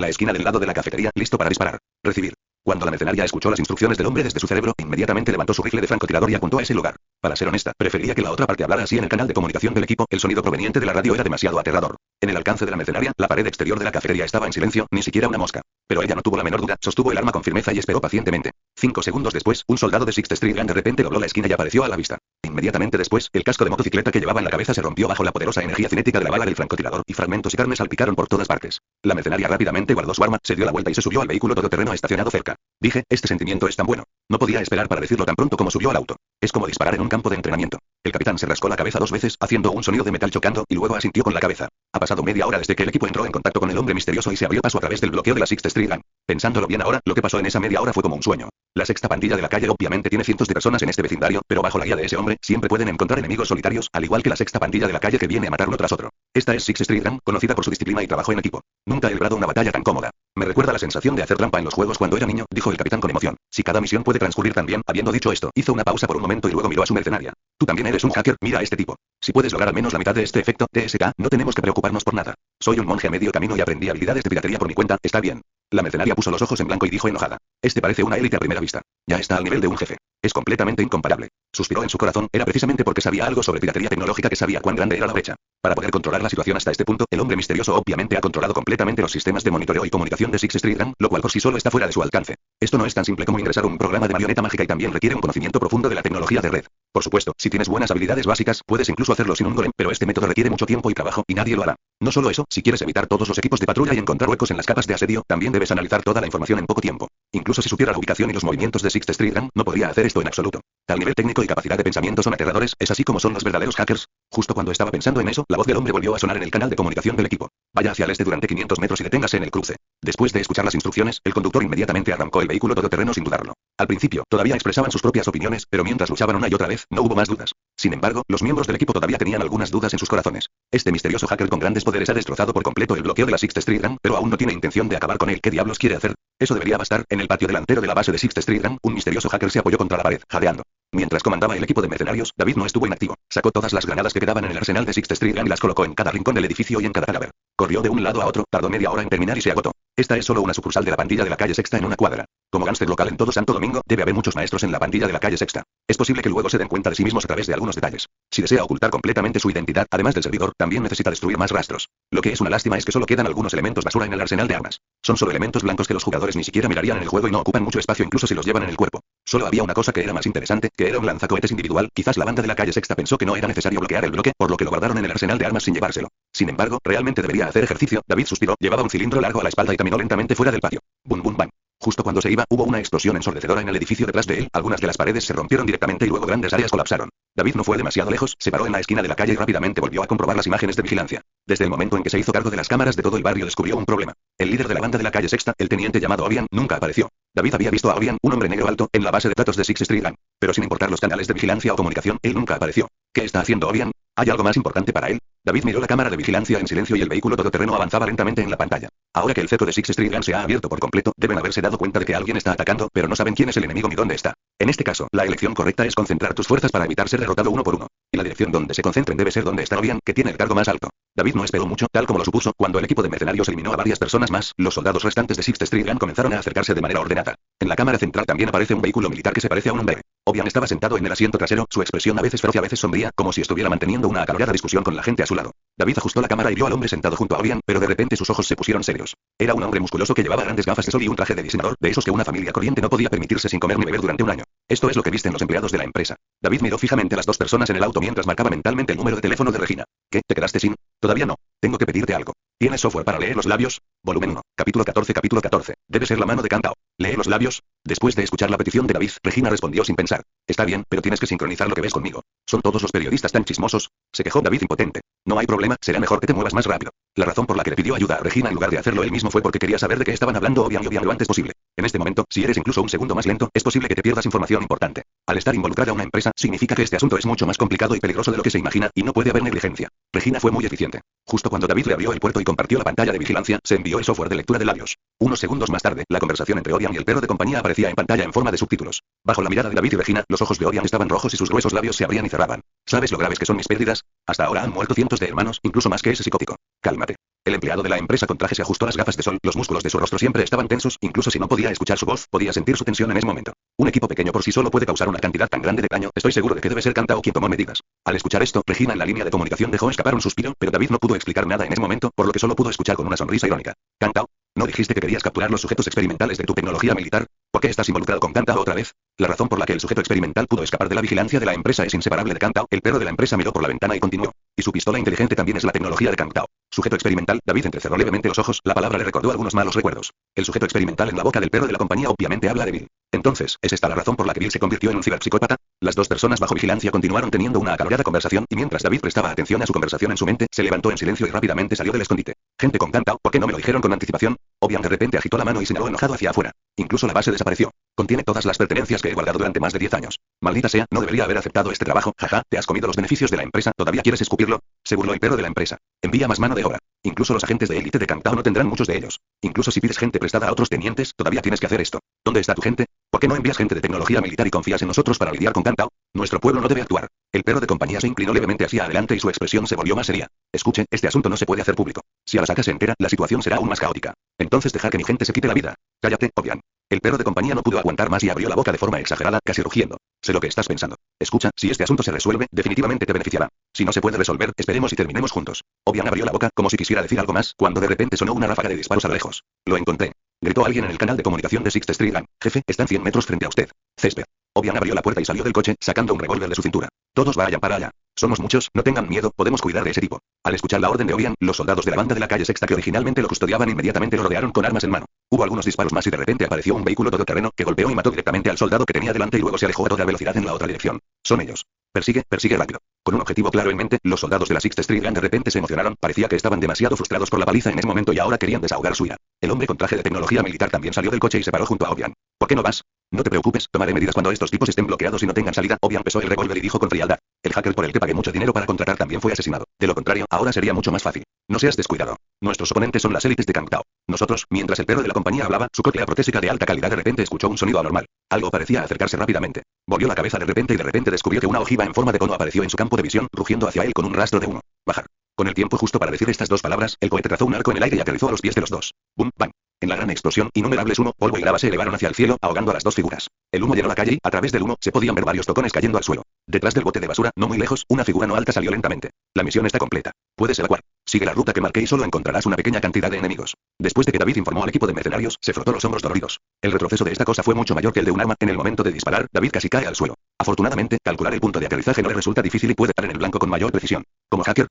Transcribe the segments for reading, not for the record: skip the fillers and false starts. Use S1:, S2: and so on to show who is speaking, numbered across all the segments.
S1: la esquina del lado de la cafetería, listo para disparar. Recibir. Cuando la mercenaria escuchó las instrucciones del hombre desde su cerebro, inmediatamente levantó su rifle de francotirador y apuntó a ese lugar. Para ser honesta, prefería que la otra parte hablara así en el canal de comunicación del equipo. El sonido proveniente de la radio era demasiado aterrador. En el alcance de la mercenaria, la pared exterior de la cafetería estaba en silencio, ni siquiera una mosca. Pero ella no tuvo la menor duda, sostuvo el arma con firmeza y esperó pacientemente. 5 segundos después, un soldado de Sixth Street Gun de repente dobló la esquina y apareció a la vista. Inmediatamente después, el casco de motocicleta que llevaba en la cabeza se rompió bajo la poderosa energía cinética de la bala del francotirador, y fragmentos y carne salpicaron por todas partes. La mercenaria rápidamente guardó su arma, se dio la vuelta y se subió al vehículo todoterreno estacionado cerca. Dije, este sentimiento es tan bueno. No podía esperar para decirlo tan pronto como subió al auto. Es como disparar en un campo de entrenamiento. El capitán se rascó la cabeza 2 veces, haciendo un sonido de metal chocando, y luego asintió con la cabeza. Ha pasado media hora desde que el equipo entró en contacto con el hombre misterioso y se abrió paso a través del bloqueo de la Sixth Street Gun. Pensándolo bien ahora, lo que pasó en esa media hora fue como un sueño. La sexta pandilla de la calle obviamente tiene cientos de personas en este vecindario, pero bajo la guía de ese hombre, siempre pueden encontrar enemigos solitarios, al igual que la sexta pandilla de la calle que viene a matar uno tras otro. Esta es Sixth Street Gun, conocida por su disciplina y trabajo en equipo. Nunca he librado una batalla tan cómoda. Me recuerda la sensación de hacer trampa en los juegos cuando era niño, dijo el capitán con emoción. Si cada misión puede transcurrir tan bien. Habiendo dicho esto, hizo una pausa por un momento y luego miró a su mercenaria. Tú también eres un hacker, mira a este tipo. Si puedes lograr al menos la mitad de este efecto, TSK, no tenemos que preocuparnos por nada. Soy un monje a medio camino y aprendí habilidades de piratería por mi cuenta, está bien. La mercenaria puso los ojos en blanco y dijo enojada. Este parece una élite a primera vista. Ya está al nivel de un jefe. Es completamente incomparable. Suspiró en su corazón, era precisamente porque sabía algo sobre piratería tecnológica que sabía cuán grande era la brecha. Para poder controlar la situación hasta este punto, el hombre misterioso obviamente ha controlado completamente los sistemas de monitoreo y comunicación de Sixth Street Gun, lo cual por sí solo está fuera de su alcance. Esto no es tan simple como ingresar un programa de marioneta mágica y también requiere un conocimiento profundo de la tecnología de red. Por supuesto, si tienes buenas habilidades básicas, puedes incluso hacerlo sin un golem, pero este método requiere mucho tiempo y trabajo, y nadie lo hará. No solo eso, si quieres evitar todos los equipos de patrulla y encontrar huecos en las capas de asedio, también debes analizar toda la información en poco tiempo. Incluso si supiera la ubicación y los movimientos de Sixth Street Gun, no podría hacer esto en absoluto. Tal nivel técnico y capacidad de pensamiento son aterradores, es así como son los verdaderos hackers. Justo cuando estaba pensando en eso, la voz del hombre volvió a sonar en el canal de comunicación del equipo. Vaya hacia el este durante 500 metros y deténgase en el cruce. Después de escuchar las instrucciones, el conductor inmediatamente arrancó el vehículo todoterreno sin dudarlo. Al principio, todavía expresaban sus propias opiniones, pero mientras luchaban una y otra vez, no hubo más dudas. Sin embargo, los miembros del equipo todavía tenían algunas dudas en sus corazones. Este misterioso hacker con grandes poderes ha destrozado por completo el bloqueo de la Sixth Street Gun, pero aún no tiene intención de acabar con él. ¿Qué diablos quiere hacer? Eso debería bastar. En el patio delantero de la base de Sixth Street Gun, un misterioso hacker se apoyó contra la pared, jadeando. Mientras comandaba el equipo de mercenarios, David no estuvo inactivo. Sacó todas las granadas que quedaban en el arsenal de Sixth Street Gun y las colocó en cada rincón del edificio y en cada cadáver. Corrió de un lado a otro, tardó media hora en terminar y se agotó. Esta es solo una sucursal de la pandilla de la calle Sexta en una cuadra. Como gánster local en todo Santo Domingo, debe haber muchos maestros en la pandilla de la calle Sexta. Es posible que luego se den cuenta de sí mismos a través de algunos detalles. Si desea ocultar completamente su identidad, además del servidor, también necesita destruir más rastros. Lo que es una lástima es que solo quedan algunos elementos basura en el arsenal de armas. Son solo elementos blancos que los jugadores ni siquiera mirarían en el juego y no ocupan mucho espacio incluso si los llevan en el cuerpo. Solo había una cosa que era más interesante, que era un lanzacohetes individual. Quizás la banda de la calle Sexta pensó que no era necesario bloquear el bloque, por lo que lo guardaron en el arsenal de armas sin llevárselo. Sin embargo, realmente debería hacer ejercicio. David suspiró, llevaba un cilindro largo a la espalda y caminó lentamente fuera del patio. Bum bum bang. Justo cuando se iba, hubo una explosión ensordecedora en el edificio detrás de él, algunas de las paredes se rompieron directamente y luego grandes áreas colapsaron. David no fue demasiado lejos, se paró en la esquina de la calle y rápidamente volvió a comprobar las imágenes de vigilancia. Desde el momento en que se hizo cargo de las cámaras de todo el barrio descubrió un problema. El líder de la banda de la calle Sexta, el teniente llamado Obian, nunca apareció. David había visto a Obian, un hombre negro alto, en la base de datos de Sixth Street Gun. Pero sin importar los canales de vigilancia o comunicación, él nunca apareció. ¿Qué está haciendo Obian? ¿Hay algo más importante para él? David miró la cámara de vigilancia en silencio y el vehículo todoterreno avanzaba lentamente en la pantalla. Ahora que el cerco de Sixth Street Gun se ha abierto por completo, deben haberse dado cuenta de que alguien está atacando, pero no saben quién es el enemigo ni dónde está. En este caso, la elección correcta es concentrar tus fuerzas para evitar ser derrotado uno por uno. Y la dirección donde se concentren debe ser donde está Obian, que tiene el cargo más alto. David no esperó mucho, tal como lo supuso, cuando el equipo de mercenarios eliminó a varias personas más, los soldados restantes de Sixth Street Gun comenzaron a acercarse de manera ordenada. En la cámara central también aparece un vehículo militar que se parece a un hombre. Obian estaba sentado en el asiento trasero, su expresión a veces feroz y a veces sombría, como si estuviera manteniendo una acalorada discusión con la gente a su lado. David ajustó la cámara y vio al hombre sentado junto a Obian, pero de repente sus ojos se pusieron serios. Era un hombre musculoso que llevaba grandes gafas de sol y un traje de diseñador, de esos que una familia corriente no podía permitirse sin comer ni beber durante un año. Esto es lo que visten los empleados de la empresa. David miró fijamente a las dos personas en el auto mientras marcaba mentalmente el número de teléfono de Regina. ¿Qué? ¿Te quedaste sin? Todavía no. Tengo que pedirte algo. ¿Tienes software para leer los labios? Volumen 1. Capítulo 14. Capítulo 14. Debe ser la mano de Cantao. ¿Lee los labios? Después de escuchar la petición de David, Regina respondió sin pensar. Está bien, pero tienes que sincronizar lo que ves conmigo. ¿Son todos los periodistas tan chismosos? Se quejó David impotente. No hay problema, será mejor que te muevas más rápido. La razón por la que le pidió ayuda a Regina en lugar de hacerlo él mismo fue porque quería saber de qué estaban hablando Obian y Obian lo antes posible. En este momento, si eres incluso un segundo más lento, es posible que te pierdas información importante. Al estar involucrada una empresa, significa que este asunto es mucho más complicado y peligroso de lo que se imagina, y no puede haber negligencia. Regina fue muy eficiente. Justo cuando David le abrió el puerto y compartió la pantalla de vigilancia, se envió el software de lectura de labios. Unos segundos más tarde, la conversación entre Obian y el perro de compañía aparecía en pantalla en forma de subtítulos. Bajo la mirada de David y Regina, los ojos de Obian estaban rojos y sus gruesos labios se abrían y cerraban. ¿Sabes lo graves que son mis pérdidas? Hasta ahora han muerto cientos de hermanos, incluso más que ese psicótico. Cálmate. El empleado de la empresa con traje se ajustó las gafas de sol, los músculos de su rostro siempre estaban tensos, incluso si no podía escuchar su voz, podía sentir su tensión en ese momento. Un equipo pequeño por sí solo puede causar una cantidad tan grande de daño, estoy seguro de que debe ser Kantao quien tomó medidas. Al escuchar esto, Regina en la línea de comunicación dejó escapar un suspiro, pero David no pudo explicar nada en ese momento, por lo que solo pudo escuchar con una sonrisa irónica. Kantao, ¿no dijiste que querías capturar los sujetos experimentales de tu tecnología militar? ¿Por qué estás involucrado con Kantao otra vez? La razón por la que el sujeto experimental pudo escapar de la vigilancia de la empresa es inseparable de Kantao. El perro de la empresa miró por la ventana y continuó. Y su pistola inteligente también es la tecnología de Kantao. Sujeto experimental, David entrecerró levemente los ojos, la palabra le recordó algunos malos recuerdos. El sujeto experimental en la boca del perro de la compañía obviamente habla de Bill. Entonces, ¿es esta la razón por la que Bill se convirtió en un ciberpsicópata? Las dos personas bajo vigilancia continuaron teniendo una acalorada conversación, y mientras David prestaba atención a su conversación en su mente, se levantó en silencio y rápidamente salió del escondite. Gente con Kantao, ¿por qué no me lo dijeron con anticipación? Obian de repente agitó la mano y señaló enojado hacia afuera. Incluso la base desapareció. Contiene todas las pertenencias que he guardado durante más de 10 años. Maldita sea, no debería haber aceptado este trabajo, jaja, te has comido los beneficios de la empresa, ¿todavía quieres escupirlo? Se burló el perro de la empresa. Envía más mano de obra. Incluso los agentes de élite de Kantao no tendrán muchos de ellos. Incluso si pides gente prestada a otros tenientes, todavía tienes que hacer esto. ¿Dónde está tu gente? ¿Por qué no envías gente de tecnología militar y confías en nosotros para lidiar con Kantao? Nuestro pueblo no debe actuar. El perro de compañía se inclinó levemente hacia adelante y su expresión se volvió más seria. Escuche, este asunto no se puede hacer público. Si Arasaka se entera, la situación será aún más caótica. Entonces dejar que mi gente se quite la vida. Cállate, Obian. El perro de compañía no pudo aguantar más y abrió la boca de forma exagerada, casi rugiendo. Sé lo que estás pensando. Escucha, si este asunto se resuelve, definitivamente te beneficiará. Si no se puede resolver, esperemos y terminemos juntos. Obian abrió la boca, como si quisiera decir algo más, cuando de repente sonó una ráfaga de disparos a lo lejos. Lo encontré. Gritó alguien en el canal de comunicación de Sixth Street Gang. Jefe, están 100 metros frente a usted. Césped. Obian abrió la puerta y salió del coche, sacando un revólver de su cintura. Todos vayan para allá. Somos muchos, no tengan miedo, podemos cuidar de ese tipo. Al escuchar la orden de Obian, los soldados de la banda de la calle Sexta que originalmente lo custodiaban inmediatamente lo rodearon con armas en mano. Hubo algunos disparos más y de repente apareció un vehículo todoterreno que golpeó y mató directamente al soldado que tenía delante y luego se alejó a toda velocidad en la otra dirección. Son ellos. Persigue rápido. Con un objetivo claro en mente, los soldados de la Sixth Street Gang de repente se emocionaron, parecía que estaban demasiado frustrados por la paliza en ese momento y ahora querían desahogar su ira. El hombre con traje de tecnología militar también salió del coche y se paró junto a Obian. ¿Por qué no vas? No te preocupes, tomaré medidas cuando estos tipos estén bloqueados y no tengan salida. Obian pesó el revólver y dijo con frialdad. El hacker por el que pagué mucho dinero para contratar también fue asesinado. De lo contrario, ahora sería mucho más fácil. No seas descuidado. Nuestros oponentes son las élites de Kantao. Nosotros, mientras el perro de la compañía hablaba, su cóclea protésica de alta calidad de repente escuchó un sonido anormal. Algo parecía acercarse rápidamente. Volvió la cabeza de repente y de repente descubrió que una ojiva en forma de cono apareció en su campo de visión, rugiendo hacia él con un rastro de humo. Bajar. Con el tiempo justo para decir estas dos palabras, el cohete trazó un arco en el aire y aterrizó a los pies de los dos. ¡Bum! ¡Bang! En la gran explosión, innumerables humo, polvo y grava se elevaron hacia el cielo, ahogando a las dos figuras. El humo llenó la calle y, a través del humo, se podían ver varios tocones cayendo al suelo. Detrás del bote de basura, no muy lejos, una figura no alta salió lentamente. La misión está completa. Puedes evacuar. Sigue la ruta que marqué y solo encontrarás una pequeña cantidad de enemigos. Después de que David informó al equipo de mercenarios, se frotó los hombros doloridos. El retroceso de esta cosa fue mucho mayor que el de un arma. En el momento de disparar, David casi cae al suelo. Afortunadamente, calcular el punto de aterrizaje no le resulta difícil y puede dar en el blanco con mayor precisión. Como hacker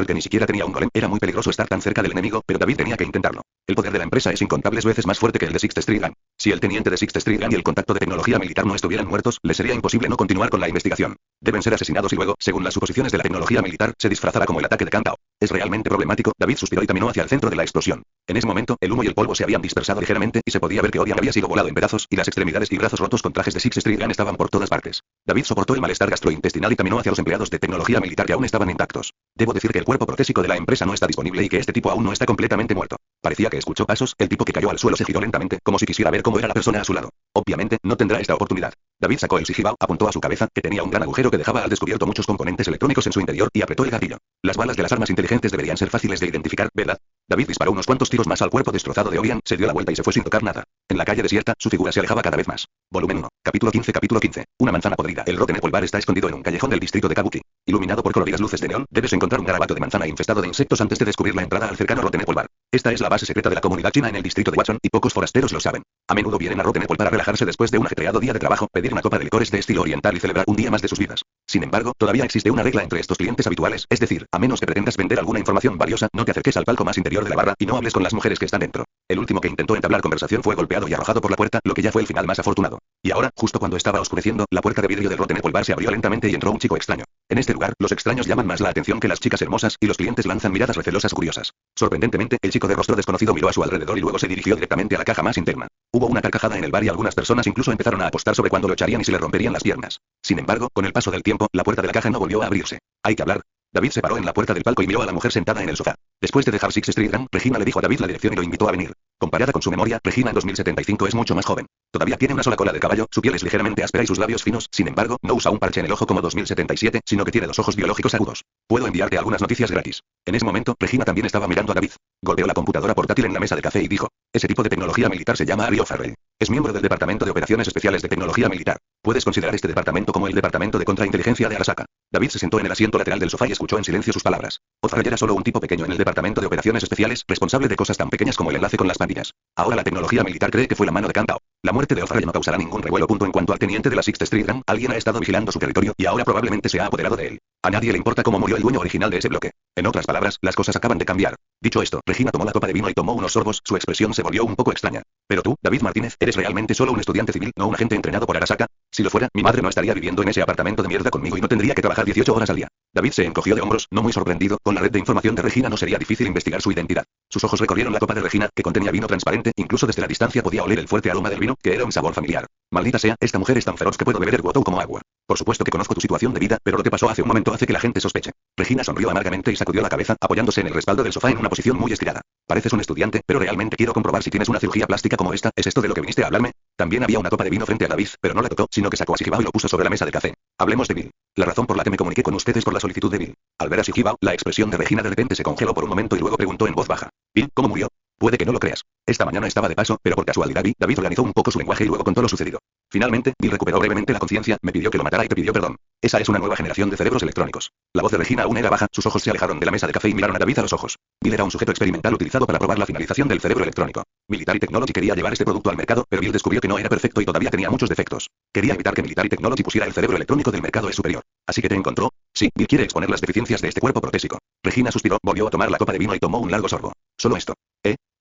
S1: que ni siquiera tenía un golem, era muy peligroso estar tan cerca del enemigo, pero David tenía que intentarlo. El poder de la empresa es incontables veces más fuerte que el de Sixth Street Gang. Si el teniente de Sixth Street Gang y el contacto de tecnología militar no estuvieran muertos, les sería imposible no continuar con la investigación. Deben ser asesinados y luego, según las suposiciones de la tecnología militar, se disfrazará como el ataque de Kantao. Es realmente problemático. David suspiró y caminó hacia el centro de la explosión. En ese momento, el humo y el polvo se habían dispersado ligeramente y se podía ver que Obian había sido volado en pedazos y las extremidades y brazos rotos con trajes de Sixth Street Gang estaban por todas partes. David soportó el malestar gastrointestinal y caminó hacia los empleados de tecnología militar que aún estaban intactos. Debo decir que el cuerpo protésico de la empresa no está disponible y que este tipo aún no está completamente muerto. Parecía que escuchó pasos, el tipo que cayó al suelo se giró lentamente, como si quisiera ver cómo era la persona a su lado. Obviamente, no tendrá esta oportunidad. David sacó el sigibao, apuntó a su cabeza, que tenía un gran agujero que dejaba al descubierto muchos componentes electrónicos en su interior, y apretó el gatillo. Las balas de las armas inteligentes deberían ser fáciles de identificar, ¿verdad? David disparó unos cuantos tiros más al cuerpo destrozado de Obian, se dio la vuelta y se fue sin tocar nada. En la calle desierta, su figura se alejaba cada vez más. Volumen 1. Capítulo 15. Capítulo 15. Una manzana podrida. El Rotten Apple Bar está escondido en un callejón del distrito de Kabuki. Iluminado por coloridas luces de neón, debes encontrar un garabato de manzana infestado de insectos antes de descubrir la entrada al cercano Rotten Apple Bar. Esta es la base secreta de la comunidad china en el distrito de Watson, y pocos forasteros lo saben. A menudo vienen a Rotten Apple para relajarse después de un ajetreado día de trabajo, pedir una copa de licores de estilo oriental y celebrar un día más de sus vidas. Sin embargo, todavía existe una regla entre estos clientes habituales, es decir, a menos que pretendas vender alguna información valiosa, no te acerques al palco más interior de la barra y no hables con las mujeres que están dentro. El último que intentó entablar conversación fue golpeado y arrojado por la puerta, lo que ya fue el final más afortunado. Y ahora, justo cuando estaba oscureciendo, la puerta de vidrio del Rotten Apple Bar se abrió lentamente y entró un chico extraño. En este lugar, los extraños llaman más la atención que las chicas hermosas, y los clientes lanzan miradas recelosas curiosas. Sorprendentemente, el chico de rostro desconocido miró a su alrededor y luego se dirigió directamente a la caja más interna. Hubo una carcajada en el bar y algunas personas incluso empezaron a apostar sobre cuándo lo echarían y se le romperían las piernas. Sin embargo, con el paso del tiempo, la puerta de la caja no volvió a abrirse. Hay que hablar. David se paró en la puerta del palco y miró a la mujer sentada en el sofá. Después de dejar Sixth Street Ram, Regina le dijo a David la dirección y lo invitó a venir. Comparada con su memoria, Regina en 2075 es mucho más joven. Todavía tiene una sola cola de caballo, su piel es ligeramente áspera y sus labios finos, sin embargo, no usa un parche en el ojo como 2077, sino que tiene dos ojos biológicos agudos. Puedo enviarte algunas noticias gratis. En ese momento, Regina también estaba mirando a David. Golpeó la computadora portátil en la mesa de café y dijo: ese tipo de tecnología militar se llama Ari O'Farrell. Es miembro del Departamento de Operaciones Especiales de Tecnología Militar. Puedes considerar este departamento como el Departamento de Contrainteligencia de Arasaka. David se sentó en el asiento lateral del sofá y escuchó en silencio sus palabras. O'Farrell era solo un tipo pequeño en el Departamento de Operaciones Especiales, responsable de cosas tan pequeñas como el enlace con las pandillas. Ahora la tecnología militar cree que fue la mano de Campbell. La muerte de O'Farrell no causará ningún revuelo. En cuanto al teniente de la Sixth Street Ram, alguien ha estado vigilando su territorio y ahora probablemente se ha apoderado de él. A nadie le importa cómo murió el dueño original de ese bloque. En otras palabras, las cosas acaban de cambiar. Dicho esto, Regina tomó la copa de vino y tomó unos sorbos, su expresión se volvió un poco extraña. Pero tú, David Martínez, eres realmente solo un estudiante civil, no un agente entrenado por Arasaka. Si lo fuera, mi madre no estaría viviendo en ese apartamento de mierda conmigo y no tendría que trabajar 18 horas al día. David se encogió de hombros, no muy sorprendido. Con la red de información de Regina no sería difícil investigar su identidad. Sus ojos recorrieron la copa de Regina, que contenía vino transparente, incluso desde la distancia podía oler el fuerte aroma del vino, que era un sabor familiar. Maldita sea, esta mujer es tan feroz que puedo beber el guotou como agua. Por supuesto que conozco tu situación de vida, pero lo que pasó hace un momento hace que la gente sospeche. Regina sonrió amargamente y sacudió la cabeza, apoyándose en el respaldo del sofá en una posición muy estirada. Pareces un estudiante, pero realmente quiero comprobar si tienes una cirugía plástica como esta. ¿Es esto de lo que viniste a hablarme? También había una copa de vino frente a David, pero no la tocó, sino que sacó a Shihibao y lo puso sobre la mesa de café. Hablemos de Bill. La razón por la que me comuniqué con usted es por la solicitud de Bill. Al ver a Shihibao, la expresión de Regina de repente se congeló por un momento y luego preguntó en voz baja: ¿Bill, cómo murió? Puede que no lo creas. Esta mañana estaba de paso, pero por casualidad David organizó un poco su lenguaje y luego contó lo sucedido. Finalmente, Bill recuperó brevemente la conciencia, me pidió que lo matara y te pidió perdón. Esa es una nueva generación de cerebros electrónicos. La voz de Regina aún era baja, sus ojos se alejaron de la mesa de café y miraron a David a los ojos. Bill era un sujeto experimental utilizado para probar la finalización del cerebro electrónico. Military Technology quería llevar este producto al mercado, pero Bill descubrió que no era perfecto y todavía tenía muchos defectos. Quería evitar que Military Technology pusiera el cerebro electrónico del mercado es superior. Así que te encontró. Sí, Bill quiere exponer las deficiencias de este cuerpo protésico. Regina suspiró, volvió a tomar la copa de vino y tomó un largo sorbo. Solo esto.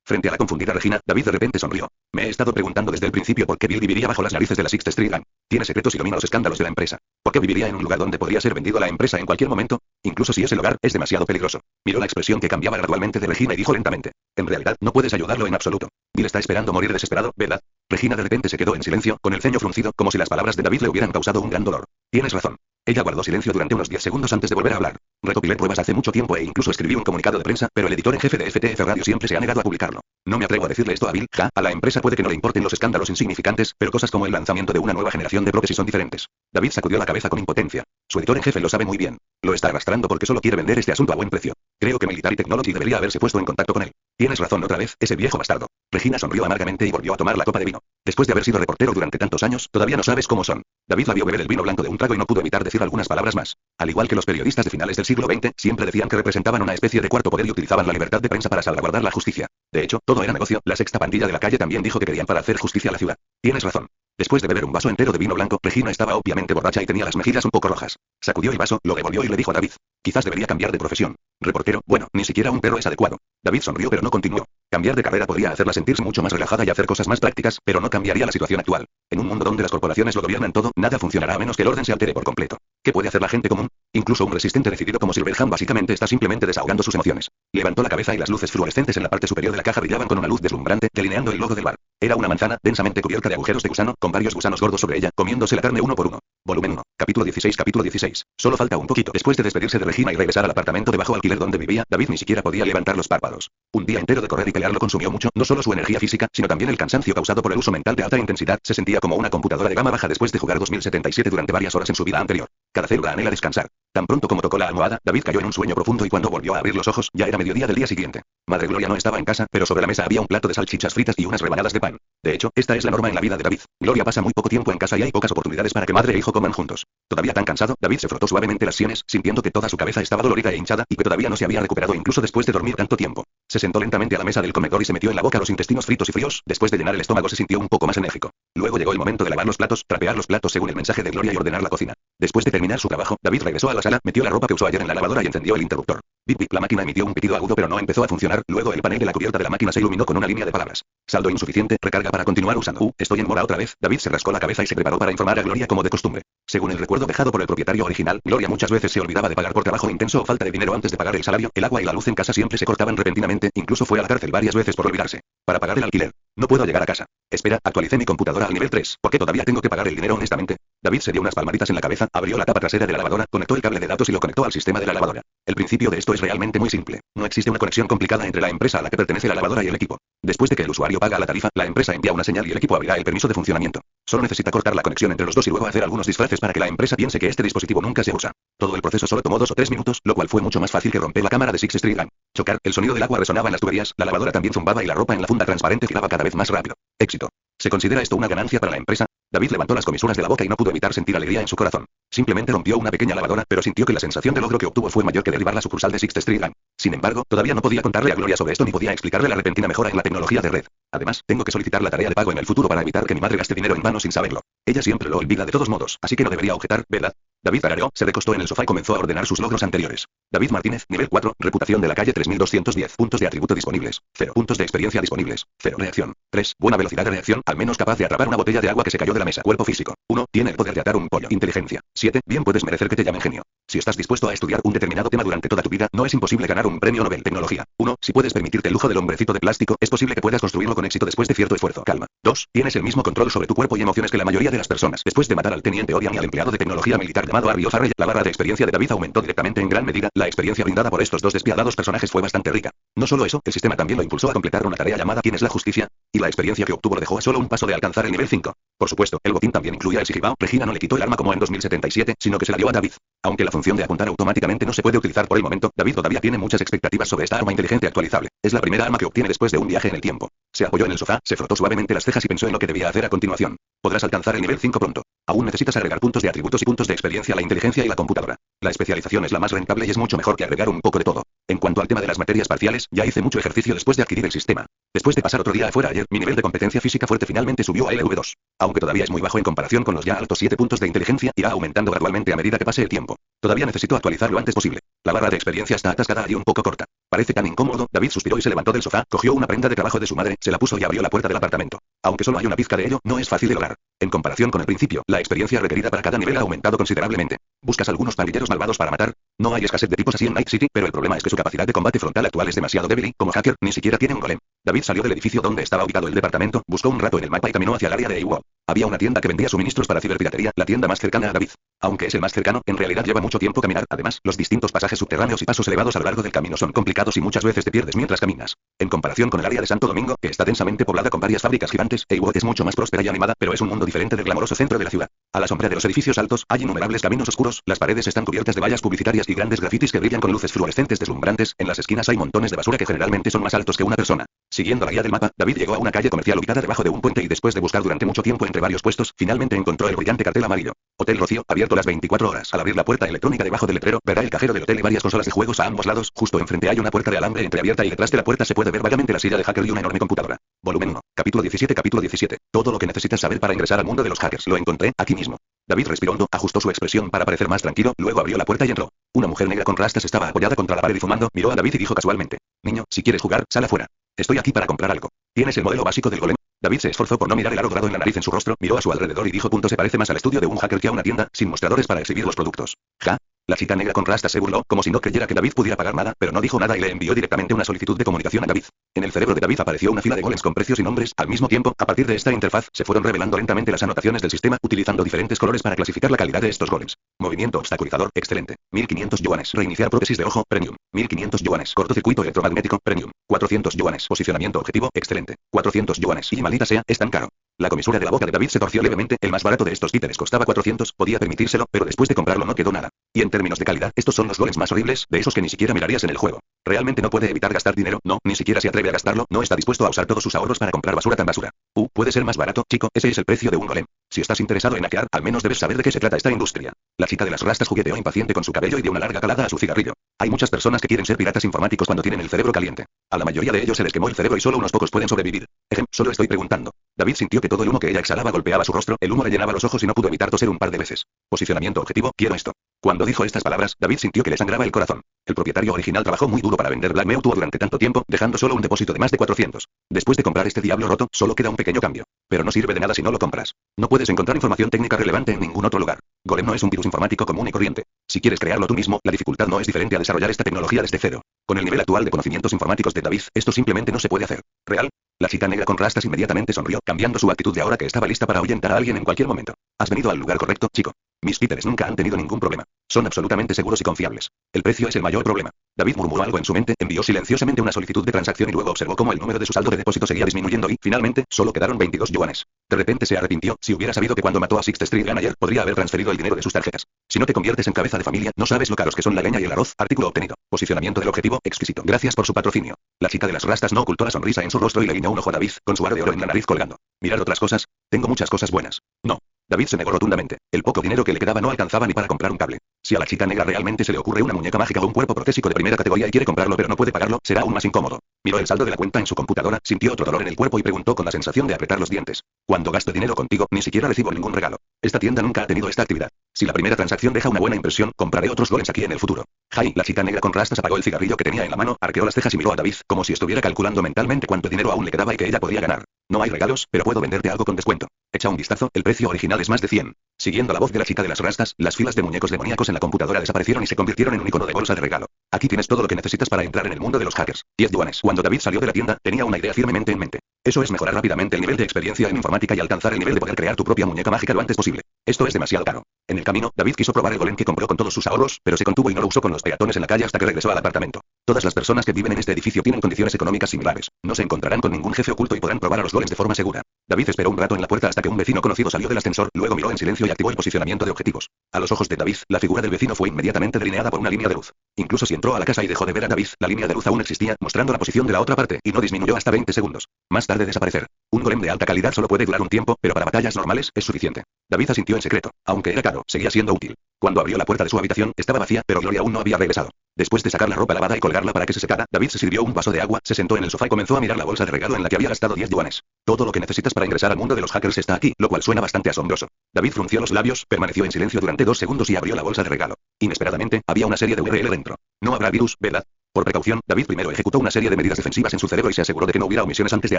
S1: Frente a la confundida Regina, David de repente sonrió. Me he estado preguntando desde el principio por qué Bill viviría bajo las narices de la Sixth Street Ram. Tiene secretos y domina los escándalos de la empresa. ¿Por qué viviría en un lugar donde podría ser vendido a la empresa en cualquier momento? Incluso si ese lugar es demasiado peligroso. Miró la expresión que cambiaba gradualmente de Regina y dijo lentamente: en realidad, no puedes ayudarlo en absoluto. Bill está esperando morir desesperado, ¿verdad? Regina de repente se quedó en silencio, con el ceño fruncido, como si las palabras de David le hubieran causado un gran dolor. Tienes razón. Ella guardó silencio durante unos 10 segundos antes de volver a hablar. Recopilé pruebas hace mucho tiempo e incluso escribí un comunicado de prensa, pero el editor en jefe de FTF Radio siempre se ha negado a publicarlo. No me atrevo a decirle esto a Bill, a la empresa puede que no le importen los escándalos insignificantes, pero cosas como el lanzamiento de una nueva generación de prótesis son diferentes. David sacudió la cabeza con impotencia. Su editor en jefe lo sabe muy bien. Lo está arrastrando porque solo quiere vender este asunto a buen precio. Creo que Military Technology debería haberse puesto en contacto con él. Tienes razón otra vez, ese viejo bastardo. Regina sonrió amargamente y volvió a tomar la copa de vino. Después de haber sido reportero durante tantos años, todavía no sabes cómo son. David la vio beber el vino blanco de un trago y no pudo evitar decir algunas palabras más. Al igual que los periodistas de finales del siglo XX, siempre decían que representaban una especie de cuarto poder y utilizaban la libertad de prensa para salvaguardar la justicia. De hecho, todo era negocio. La sexta pandilla de la calle también dijo que querían para hacer justicia a la ciudad. Tienes razón. Después de beber un vaso entero de vino blanco, Regina estaba obviamente borracha y tenía las mejillas un poco rojas. Sacudió el vaso, lo devolvió y le dijo a David: quizás debería cambiar de profesión. Reportero, bueno, ni siquiera un perro es adecuado. David sonrió pero no continuó. Cambiar de carrera podría hacerla sentirse mucho más relajada y hacer cosas más prácticas, pero no cambiaría la situación actual. En un mundo donde las corporaciones lo gobiernan todo, nada funcionará a menos que el orden se altere por completo. ¿Qué puede hacer la gente común? Incluso un resistente decidido como Silverhand básicamente está simplemente desahogando sus emociones. Levantó la cabeza y las luces fluorescentes en la parte superior de la caja brillaban con una luz deslumbrante, delineando el logo del bar. Era una manzana, densamente cubierta de agujeros de gusano, con varios gusanos gordos sobre ella, comiéndose la carne uno por uno. Volumen 1. Capítulo 16. Capítulo 16. Solo falta un poquito. Después de despedirse de Regina y regresar al apartamento de bajo alquiler donde vivía, David ni siquiera podía levantar los párpados. Un día entero de correr y pelear lo consumió mucho, no solo su energía física, sino también el cansancio causado por el uso mental de alta intensidad. Se sentía como una computadora de gama baja después de jugar 2077 durante varias horas en su vida anterior. Cada célula anhela descansar. Tan pronto como tocó la almohada, David cayó en un sueño profundo y cuando volvió a abrir los ojos, ya era mediodía del día siguiente. Madre Gloria no estaba en casa, pero sobre la mesa había un plato de salchichas fritas y unas rebanadas de pan. De hecho, esta es la norma en la vida de David. Gloria pasa muy poco tiempo en casa y hay pocas oportunidades para que madre e hijo coman juntos. Todavía tan cansado, David se frotó suavemente las sienes, sintiendo que toda su cabeza estaba dolorida e hinchada y que todavía no se había recuperado incluso después de dormir tanto tiempo. Se sentó lentamente a la mesa del comedor y se metió en la boca los intestinos fritos y fríos. Después de llenar el estómago se sintió un poco más enérgico. Luego llegó el momento de lavar los platos, trapear los platos según el mensaje de Gloria y ordenar la cocina. Después de terminar su trabajo, David regresó a la sala, metió la ropa que usó ayer en la lavadora y encendió el interruptor. Bip bip, la máquina emitió un pitido agudo pero no empezó a funcionar. Luego el panel de la cubierta de la máquina se iluminó con una línea de palabras. Saldo insuficiente, recarga para continuar usando. Estoy en mora otra vez. David se rascó la cabeza y se preparó para informar a Gloria como de costumbre. Según el recuerdo dejado por el propietario original, Gloria muchas veces se olvidaba de pagar por trabajo intenso o falta de dinero antes de pagar el salario. El agua y la luz en casa siempre se cortaban repentinamente, incluso fue a la cárcel varias veces por olvidarse. Para pagar el alquiler. No puedo llegar a casa. Espera, actualicé mi computadora al nivel 3. ¿Por qué todavía tengo que pagar el dinero honestamente? David se dio unas palmaditas en la cabeza, abrió la tapa trasera de la lavadora, conectó el cable de datos y lo conectó al sistema de la lavadora. El principio de esto es realmente muy simple. No existe una conexión complicada entre la empresa a la que pertenece la lavadora y el equipo. Después de que el usuario paga la tarifa, la empresa envía una señal y el equipo abrirá el permiso de funcionamiento. Solo necesita cortar la conexión entre los dos y luego hacer algunos disfraces para que la empresa piense que este dispositivo nunca se usa. Todo el proceso solo tomó 2 o 3 minutos, lo cual fue mucho más fácil que romper la cámara de Six Street Gang. Chocar, el sonido del agua resonaba en las tuberías, la lavadora también zumbaba y la ropa en la funda transparente giraba cada vez más rápido. Éxito. ¿Se considera esto una ganancia para la empresa? David levantó las comisuras de la boca y no pudo evitar sentir alegría en su corazón. Simplemente rompió una pequeña lavadora, pero sintió que la sensación de logro que obtuvo fue mayor que derribar la sucursal de Sixth Street Gang. Sin embargo, todavía no podía contarle a Gloria sobre esto ni podía explicarle la repentina mejora en la tecnología de red. Además, tengo que solicitar la tarea de pago en el futuro para evitar que mi madre gaste dinero en vano sin saberlo. Ella siempre lo olvida de todos modos, así que no debería objetar, ¿verdad? David tarareó, se recostó en el sofá y comenzó a ordenar sus logros anteriores. David Martínez, nivel 4, reputación de la calle 3210, puntos de atributo disponibles, 0 puntos de experiencia disponibles, 0 reacción, 3, buena velocidad de reacción, al menos capaz de atrapar una botella de agua que se cayó de la mesa, cuerpo físico, 1, tiene el poder de atar un pollo, inteligencia, 7, bien puedes merecer que te llamen genio. Si estás dispuesto a estudiar un determinado tema durante toda tu vida, no es imposible ganar un premio Nobel, tecnología, 1, si puedes permitirte el lujo del hombrecito de plástico, es posible que puedas construirlo con éxito después de cierto esfuerzo, calma, 2, tienes el mismo control sobre tu cuerpo y emociones que la mayoría de las personas. Después de matar al teniente Odian y al empleado de tecnología militar llamado Ario Farrell, la barra de experiencia de David aumentó directamente en gran medida. La experiencia brindada por estos dos despiadados personajes fue bastante rica. No solo eso, el sistema también lo impulsó a completar una tarea llamada ¿Quién es la justicia? Y la experiencia que obtuvo lo dejó a solo un paso de alcanzar el nivel 5. Por supuesto, el botín también incluía el sigibao. Regina no le quitó el arma como en 2077, sino que se la dio a David. Aunque la función de apuntar automáticamente no se puede utilizar por el momento, David todavía tiene muchas expectativas sobre esta arma inteligente actualizable. Es la primera arma que obtiene después de un viaje en el tiempo. Se apoyó en el sofá, se frotó suavemente las cejas y pensó en lo que debía hacer a continuación. Podrás alcanzar el nivel 5 pronto. Aún necesitas agregar puntos de atributos y puntos de experiencia a la inteligencia y la computadora. La especialización es la más rentable y es mucho mejor que agregar un poco de todo. En cuanto al tema de las materias parciales, ya hice mucho ejercicio después de adquirir el sistema. Después de pasar otro día afuera ayer, mi nivel de competencia física fuerte finalmente subió a LV2. Aunque todavía es muy bajo en comparación con los ya altos 7 puntos de inteligencia, irá aumentando gradualmente a medida que pase el tiempo. Todavía necesito actualizar lo antes posible. La barra de experiencia está atascada y un poco corta. Parece tan incómodo. David suspiró y se levantó del sofá, cogió una prenda de trabajo de su madre, se la puso y abrió la puerta del apartamento. Aunque solo hay una pizca de ello, no es fácil de lograr. En comparación con el principio, la experiencia requerida para cada nivel ha aumentado considerablemente. ¿Buscas algunos pandilleros malvados para matar? No hay escasez de tipos así en Night City, pero el problema es que su capacidad de combate frontal actual es demasiado débil y, como hacker, ni siquiera tiene un golem. David salió del edificio donde estaba ubicado el departamento, buscó un rato en el mapa y caminó hacia el área de EWO. Había una tienda que vendía suministros para ciberpiratería, la tienda más cercana a David. Aunque es el más cercano, en realidad lleva mucho tiempo caminar. Además, los distintos pasajes subterráneos y pasos elevados a lo largo del camino son complicados y muchas veces te pierdes mientras caminas. En comparación con el área de Santo Domingo, que está densamente poblada con varias fábricas gigantes, EWO es mucho más próspera y animada, pero es un mundo diferente del glamoroso centro de la ciudad. A la sombra de los edificios altos, hay innumerables caminos oscuros, las paredes están cubiertas de vallas publicitarias y grandes grafitis que brillan con luces fluorescentes deslumbrantes, en las esquinas hay montones de basura que generalmente son más altos que una persona. Siguiendo la guía del mapa, David llegó a una calle comercial ubicada debajo de un puente y después de buscar durante mucho tiempo entre varios puestos, finalmente encontró el brillante cartel amarillo. Hotel Rocío, abierto las 24 horas. Al abrir la puerta electrónica debajo del letrero, verá el cajero del hotel y varias consolas de juegos a ambos lados. Justo enfrente hay una puerta de alambre entreabierta y detrás de la puerta se puede ver vagamente la silla de hacker y una enorme computadora. Volumen 1. Capítulo 17. Capítulo 17. Todo lo que necesitas saber para ingresar al mundo de los hackers. Lo encontré aquí mismo. David respiró hondo, ajustó su expresión para parecer más tranquilo, luego abrió la puerta y entró. Una mujer negra con rastas estaba apoyada contra la pared y fumando, miró a David y dijo casualmente: Niño, si quieres jugar, sal afuera. Estoy aquí para comprar algo. ¿Tienes el modelo básico del golem? David se esforzó por no mirar el aro dorado en la nariz en su rostro, miró a su alrededor y dijo: Se parece más al estudio de un hacker que a una tienda, sin mostradores para exhibir los productos. Ja. La chica negra con rastas se burló, como si no creyera que David pudiera pagar nada, pero no dijo nada y le envió directamente una solicitud de comunicación a David. En el cerebro de David apareció una fila de golems con precios y nombres. Al mismo tiempo, a partir de esta interfaz, se fueron revelando lentamente las anotaciones del sistema, utilizando diferentes colores para clasificar la calidad de estos golems. Movimiento obstaculizador, excelente. 1500 yuanes. Reiniciar prótesis de ojo, premium. 1500 yuanes. Cortocircuito electromagnético, premium. 400 yuanes. Posicionamiento objetivo, excelente. 400 yuanes. Y maldita sea, es tan caro. La comisura de la boca de David se torció levemente. El más barato de estos títeres costaba 400, podía permitírselo, pero después de comprarlo no quedó nada. Y en términos de calidad, estos son los golems más horribles, de esos que ni siquiera mirarías en el juego. Realmente no puede evitar gastar dinero, no, ni siquiera se atreve a gastarlo, no está dispuesto a usar todos sus ahorros para comprar basura tan basura. Puede ser más barato, chico, ese es el precio de un golem. Si estás interesado en hackear, al menos debes saber de qué se trata esta industria. La chica de las rastas jugueteó impaciente con su cabello y dio una larga calada a su cigarrillo. Hay muchas personas que quieren ser piratas informáticos cuando tienen el cerebro caliente. A la mayoría de ellos se les quemó el cerebro y solo unos pocos pueden sobrevivir. Solo estoy preguntando. David sintió que todo el humo que ella exhalaba golpeaba su rostro, el humo le llenaba los ojos y no pudo evitar toser un par de veces. Posicionamiento objetivo, quiero esto. Cuando dijo estas palabras, David sintió que le sangraba el corazón. El propietario original trabajó muy duro para vender Black Mutuo durante tanto tiempo, dejando solo un depósito de más de 400. Después de comprar este diablo roto, solo queda un pequeño cambio. Pero no sirve de nada si no lo compras. No puedes encontrar información técnica relevante en ningún otro lugar. Golem no es un virus informático común y corriente. Si quieres crearlo tú mismo, la dificultad no es diferente a desarrollar esta tecnología desde cero. Con el nivel actual de conocimientos informáticos de David, esto simplemente no se puede hacer. ¿Real? La chica negra con rastas inmediatamente sonrió, cambiando su actitud de ahora que estaba lista para ahuyentar a alguien en cualquier momento. Has venido al lugar correcto, chico. Mis títeres nunca han tenido ningún problema. Son absolutamente seguros y confiables. El precio es el mayor problema. David murmuró algo en su mente, envió silenciosamente una solicitud de transacción y luego observó cómo el número de su saldo de depósito seguía disminuyendo y, finalmente, solo quedaron 22 yuanes. De repente se arrepintió, si hubiera sabido que cuando mató a Sixth Street Gun ayer, podría haber transferido el dinero de sus tarjetas. Si no te conviertes en cabeza de familia, no sabes lo caros que son la leña y el arroz. Artículo obtenido. Posicionamiento del objetivo, exquisito. Gracias por su patrocinio. La chica de las rastas no ocultó la sonrisa en su rostro y le guiñó un ojo a David, con su aro de oro en la nariz colgando. Mirar otras cosas. Tengo muchas cosas buenas. No. David se negó rotundamente. El poco dinero que le quedaba no alcanzaba ni para comprar un cable. Si a la chica negra realmente se le ocurre una muñeca mágica o un cuerpo protésico de primera categoría y quiere comprarlo pero no puede pagarlo, será aún más incómodo. Miró el saldo de la cuenta en su computadora, sintió otro dolor en el cuerpo y preguntó con la sensación de apretar los dientes. Cuando gasto dinero contigo, ni siquiera recibo ningún regalo. Esta tienda nunca ha tenido esta actividad. Si la primera transacción deja una buena impresión, compraré otros golems aquí en el futuro. Jai, la chica negra con rastas apagó el cigarrillo que tenía en la mano, arqueó las cejas y miró a David, como si estuviera calculando mentalmente cuánto dinero aún le quedaba y que ella podía ganar. No hay regalos, pero puedo venderte algo con descuento. Echa un vistazo, el precio original es más de 100. Siguiendo la voz de la chica de las rastas, las filas de muñecos demoníacos en la computadora desaparecieron y se convirtieron en un icono de bolsa de regalo. Aquí tienes todo lo que necesitas para entrar en el mundo de los hackers. 10 yuanes. Cuando David salió de la tienda, tenía una idea firmemente en mente. Eso es mejorar rápidamente el nivel de experiencia en informática y alcanzar el nivel de poder crear tu propia muñeca mágica lo antes posible. Esto es demasiado caro. En el camino, David quiso probar el golem que compró con todos sus ahorros, pero se contuvo y no lo usó con los peatones en la calle hasta que regresó al apartamento. Todas las personas que viven en este edificio tienen condiciones económicas similares. No se encontrarán con ningún jefe oculto y podrán probar a los golems de forma segura. David esperó un rato en la puerta hasta que un vecino conocido salió del ascensor, luego miró en silencio y activó el posicionamiento de objetivos. A los ojos de David, la figura del vecino fue inmediatamente delineada por una línea de luz. Incluso si entró a la casa y dejó de ver a David, la línea de luz aún existía, mostrando la posición de la otra parte, y no disminuyó hasta 20 segundos. Más tarde desaparecer. Un golem de alta calidad solo puede durar un tiempo, pero para batallas normales es suficiente. David asintió en secreto. Aunque era caro, seguía siendo útil. Cuando abrió la puerta de su habitación, estaba vacía, pero Gloria aún no había regresado. Después de sacar la ropa lavada y colgarla para que se secara, David se sirvió un vaso de agua, se sentó en el sofá y comenzó a mirar la bolsa de regalo en la que había gastado 10 yuanes. Todo lo que necesitas para ingresar al mundo de los hackers está aquí, lo cual suena bastante asombroso. David frunció los labios, permaneció en silencio durante 2 segundos y abrió la bolsa de regalo. Inesperadamente, había una serie de URL dentro. No habrá virus, ¿verdad? Por precaución, David primero ejecutó una serie de medidas defensivas en su cerebro y se aseguró de que no hubiera omisiones antes de